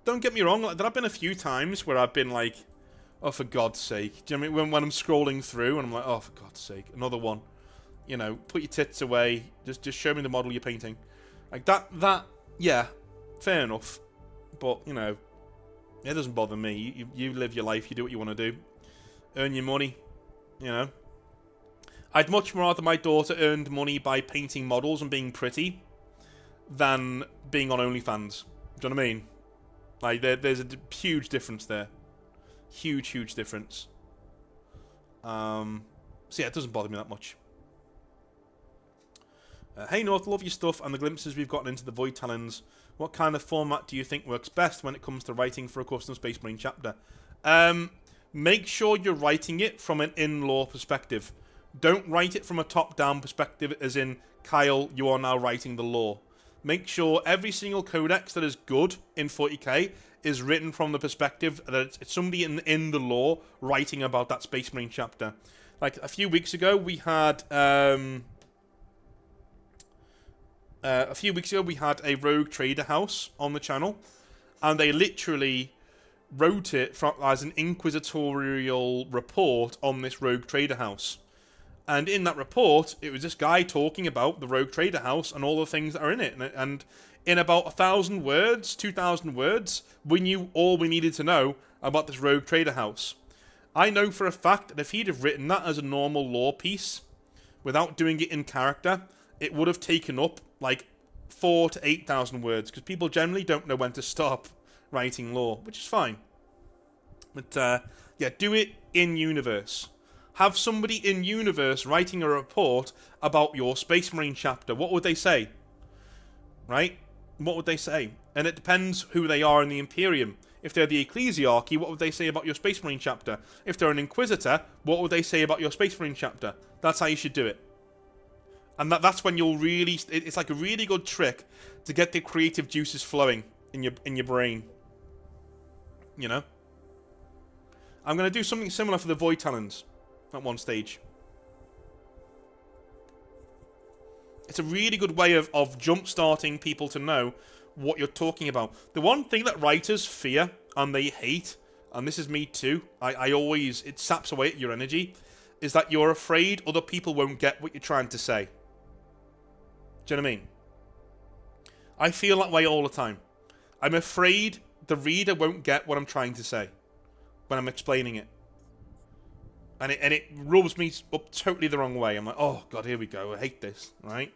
Don't get me wrong. There have been a few times where I've been like, oh, for God's sake. Do you know what I mean? When I'm scrolling through and I'm like, oh, for God's sake. Another one. You know, put your tits away. Just show me the model you're painting. Like that, yeah. Fair enough. But, you know, it doesn't bother me. You live your life. You do what you want to do. Earn your money. You know. I'd much rather my daughter earned money by painting models and being pretty than being on OnlyFans. Do you know what I mean? Like, there's a huge difference there. Huge difference. So yeah, it doesn't bother me that much. Hey North, love your stuff and the glimpses we've gotten into the Void Talons. What kind of format do you think works best when it comes to writing for a custom Space Marine chapter? Make sure you're writing it from an in-lore perspective. Don't write it from a top-down perspective, as in, Kyle, you are now writing the lore. Make sure every single codex that is good in 40k is written from the perspective that it's somebody in the lore writing about that Space Marine chapter. Like, a few weeks ago, we had... a rogue trader house on the channel, and they literally wrote it as an inquisitorial report on this rogue trader house. And in that report, it was this guy talking about the rogue trader house and all the things that are in it. And in about 1,000 words, 2,000 words, we knew all we needed to know about this rogue trader house. I know for a fact that if he'd have written that as a normal lore piece, without doing it in character, it would have taken up like 4,000 to 8,000 words, because people generally don't know when to stop writing lore, which is fine. But yeah, do it in universe. Have somebody in universe writing a report about your Space Marine chapter. What would they say? Right? What would they say? And it depends who they are in the Imperium. If they're the Ecclesiarchy, what would they say about your Space Marine chapter? If they're an Inquisitor, what would they say about your Space Marine chapter? That's how you should do it. And that's when you'll really... It's like a really good trick to get the creative juices flowing in your brain. You know? I'm going to do something similar for the Void Talons at one stage. It's a really good way of jump-starting people to know what you're talking about. The one thing that writers fear, and they hate, and this is me too, I always... It saps away at your energy, is that you're afraid other people won't get what you're trying to say. Do you know what I mean? I feel that way all the time. I'm afraid the reader won't get what I'm trying to say when I'm explaining it. And it rubs me up totally the wrong way. I'm like, oh god, here we go, I hate this, right?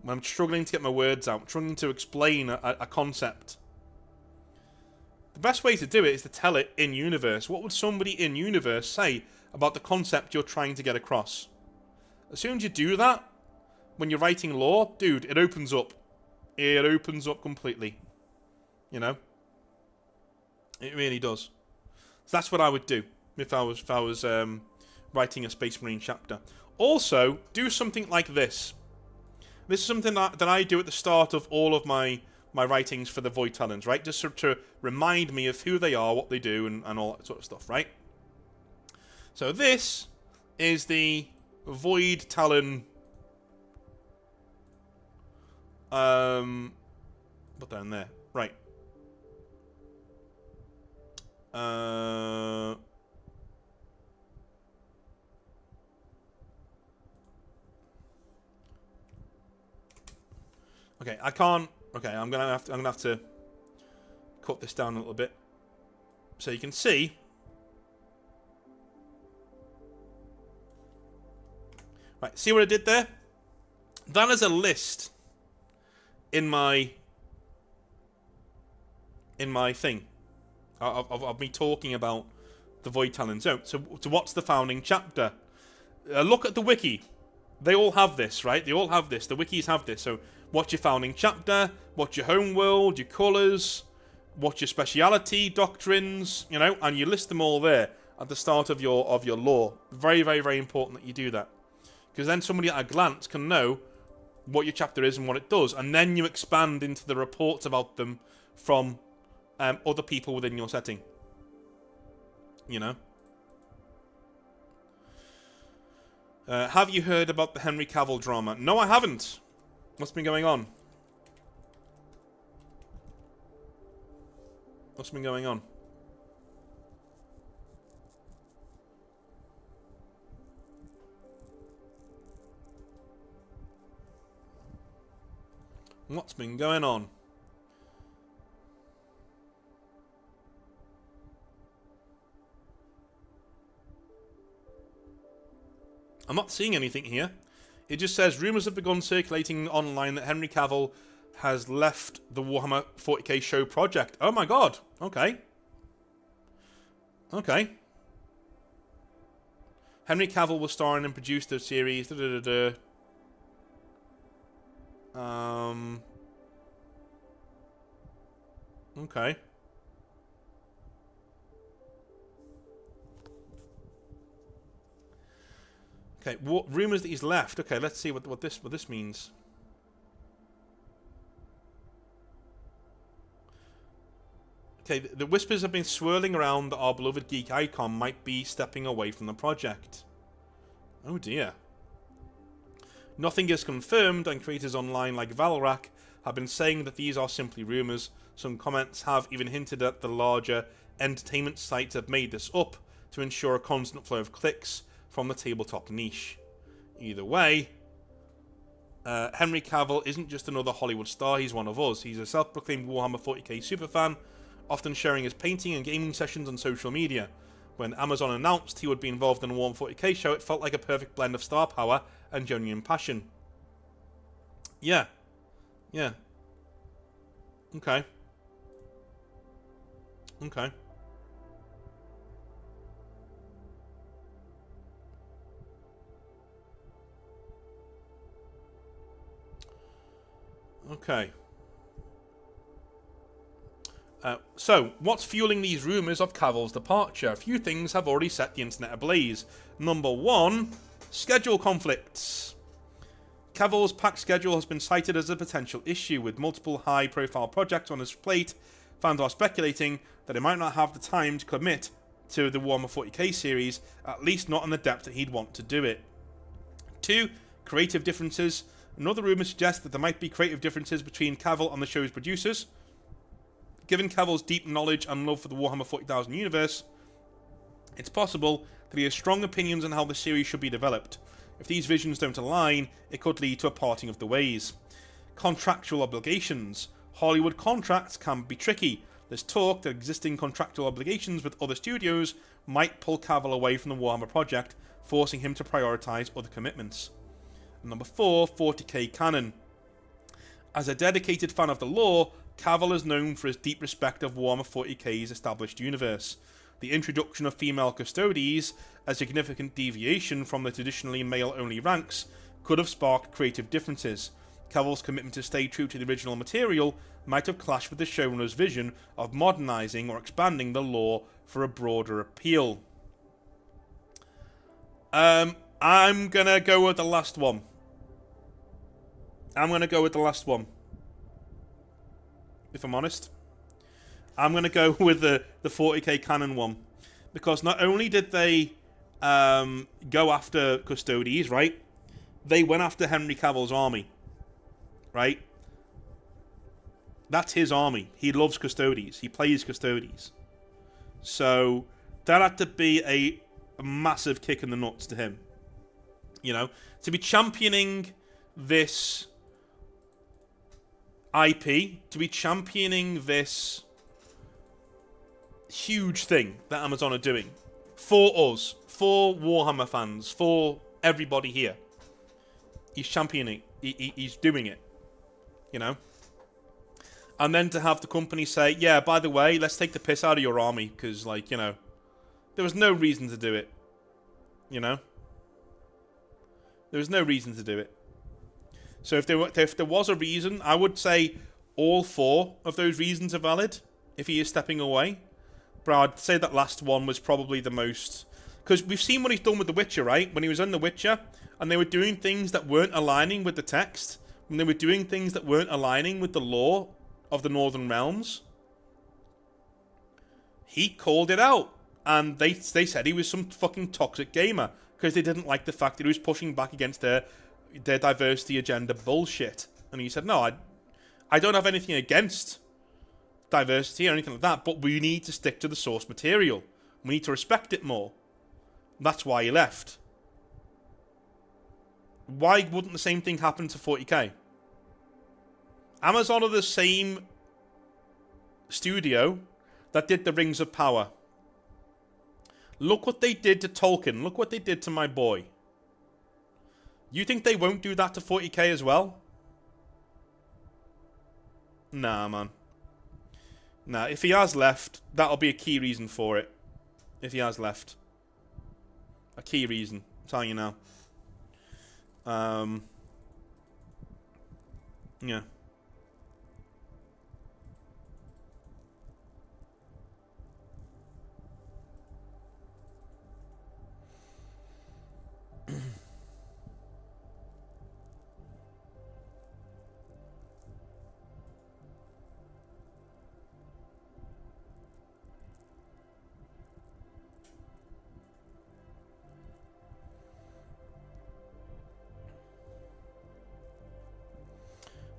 When I'm struggling to get my words out, struggling to explain a concept. The best way to do it is to tell it in universe. What would somebody in universe say about the concept you're trying to get across? As soon as you do that, when you're writing lore, dude, it opens up. It opens up completely. You know? It really does. So that's what I would do if I was writing a Space Marine chapter. Also, do something like this. This is something that I do at the start of all of my writings for the Void Talons, right? Just to remind me of who they are, what they do, and all that sort of stuff, right? So this is the Void Talon... put that in there. Right. Okay, I can't. Okay, I'm gonna have to cut this down a little bit so you can see. Right, see what I did there? That is a list in my thing of me talking about the Void Talons. So what's the founding chapter? Look at the wiki. They all have this, right? They all have this. The wikis have this. So what's your founding chapter? What's your home world? Your colours? What's your speciality? Doctrines? You know, and you list them all there at the start of your lore. Very, very, very important that you do that, because then somebody at a glance can know what your chapter is and what it does, and then you expand into the reports about them from other people within your setting. You know? Have you heard about the Henry Cavill drama? No, I haven't. What's been going on? What's been going on? What's been going on? I'm not seeing anything here. It just says, rumours have begun circulating online that Henry Cavill has left the Warhammer 40k show project. Oh my god. Okay. Okay. Henry Cavill was starring and produced the series. Okay. Okay, what rumors that he's left? Okay, let's see what this means. Okay, the whispers have been swirling around that our beloved geek icon might be stepping away from the project. Oh dear. Nothing is confirmed, and creators online like Valrak have been saying that these are simply rumors. Some comments have even hinted that the larger entertainment sites have made this up to ensure a constant flow of clicks from the tabletop niche. Either way, Henry Cavill isn't just another Hollywood star, he's one of us. He's a self-proclaimed Warhammer 40k superfan, often sharing his painting and gaming sessions on social media. When Amazon announced he would be involved in a Warhammer 40k show, it felt like a perfect blend of star power and genuine passion. Yeah. Yeah. Okay. Okay. Okay. So, what's fueling these rumours of Cavill's departure? A few things have already set the internet ablaze. Number one, schedule conflicts. Cavill's packed schedule has been cited as a potential issue, with multiple high-profile projects on his plate. Fans are speculating that he might not have the time to commit to the Warhammer 40k series, at least not in the depth that he'd want to do it. 2. Creative differences. Another rumour suggests that there might be creative differences between Cavill and the show's producers. Given Cavill's deep knowledge and love for the Warhammer 40,000 universe, it's possible that he has strong opinions on how the series should be developed. If these visions don't align, it could lead to a parting of the ways. Contractual obligations. Hollywood contracts can be tricky. There's talk that existing contractual obligations with other studios might pull Cavill away from the Warhammer project, forcing him to prioritise other commitments. And number 4, 40k canon. As a dedicated fan of the lore, Cavill is known for his deep respect of Warhammer 40k's established universe. The introduction of female custodies, a significant deviation from the traditionally male-only ranks, could have sparked creative differences. Cavill's commitment to stay true to the original material might have clashed with the showrunner's vision of modernising or expanding the lore for a broader appeal. I'm gonna go with the last one. If I'm honest. I'm going to go with the 40k canon one. Because not only did they go after Custodes, right? They went after Henry Cavill's army. Right? That's his army. He loves Custodes. He plays Custodes. So, that had to be a massive kick in the nuts to him. You know? To be championing this IP, to be championing this huge thing that Amazon are doing for us, for Warhammer fans, for everybody here. He's championing it. He's doing it. You know? And then to have the company say, yeah, by the way, let's take the piss out of your army, because, like, you know, there was no reason to do it. You know? There was no reason to do it. So if there was a reason, I would say all 4 of those reasons are valid if he is stepping away. But I'd say that last one was probably the most... Because we've seen what he's done with The Witcher, right? When he was in The Witcher, and they were doing things that weren't aligning with the text, when they were doing things that weren't aligning with the lore of the Northern Realms, he called it out. And they said he was some fucking toxic gamer, because they didn't like the fact that he was pushing back against their diversity agenda bullshit. And he said, no, I don't have anything against diversity or anything like that, but we need to stick to the source material. We need to respect it more. That's why he left. Why wouldn't the same thing happen to 40k? Amazon are the same studio that did the Rings of Power. Look what they did to Tolkien. Look what they did to my boy. You think they won't do that to 40k as well? Nah, man. Nah, if he has left, that'll be a key reason for it. If he has left. A key reason. I'm telling you now. Yeah.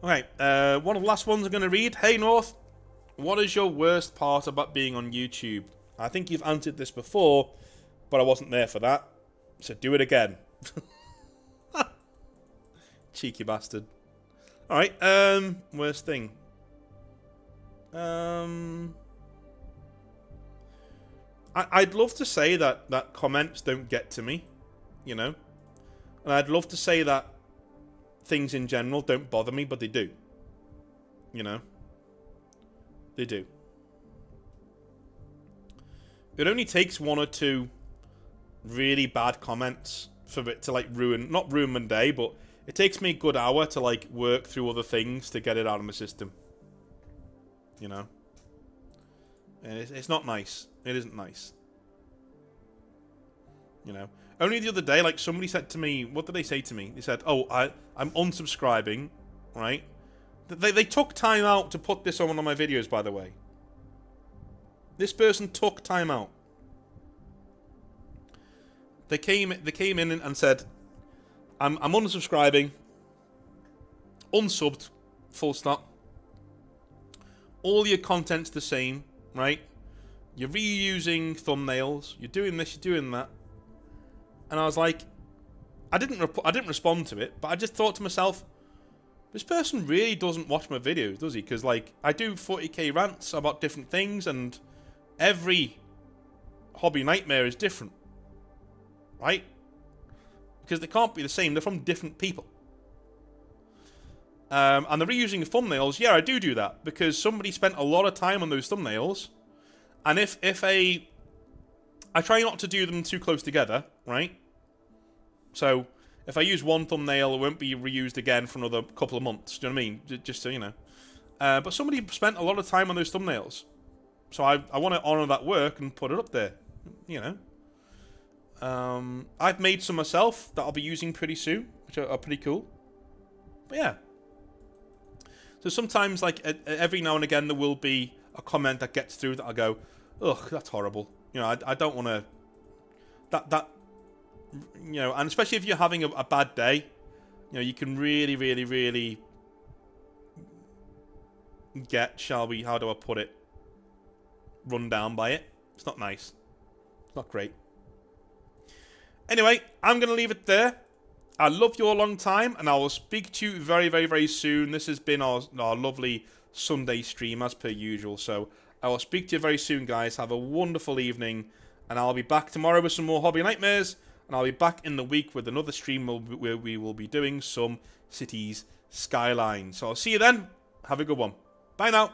Okay, one of the last ones I'm going to read. Hey North, what is your worst part about being on YouTube? I think you've answered this before, but I wasn't there for that. So do it again. Cheeky bastard. Alright, worst thing. I'd love to say that comments don't get to me, you know? And I'd love to say that things in general don't bother me, but they do. You know? They do. It only takes one or two really bad comments for it to, like, not ruin my day, but it takes me a good hour to, like, work through other things to get it out of my system. You know? And it's not nice. It isn't nice. You know? Only the other day, like, somebody said to me, what did they say to me? They said, oh, I'm unsubscribing, right? They took time out to put this on one of my videos, by the way. This person took time out. They came in and said, I'm unsubscribing, unsubbed, full stop. All your content's the same, right? You're reusing thumbnails. You're doing this. You're doing that. And I was like, I didn't respond to it, but I just thought to myself, this person really doesn't watch my videos, does he? Because, like, I do 40k rants about different things, and every hobby nightmare is different, right? Because they can't be the same. They're from different people. And the reusing of thumbnails, yeah, I do that because somebody spent a lot of time on those thumbnails, and I try not to do them too close together, right? So if I use one thumbnail, it won't be reused again for another couple of months. Do you know what I mean? Just so you know. But somebody spent a lot of time on those thumbnails, so I want to honor that work and put it up there. You know. I've made some myself that I'll be using pretty soon, which are pretty cool. But yeah. So sometimes, like, every now and again, there will be a comment that gets through that I go, ugh, that's horrible. You know, I don't want to... That... You know, and especially if you're having a bad day, you know, you can really, really, really get, how do I put it, run down by it. It's not nice. It's not great. Anyway, I'm going to leave it there. I love you a long time, and I will speak to you very, very, very soon. This has been our lovely Sunday stream, as per usual. So I will speak to you very soon, guys. Have a wonderful evening, and I'll be back tomorrow with some more Hobby Nightmares, and I'll be back in the week with another stream where we will be doing some Cities Skylines. So I'll see you then. Have a good one. Bye now.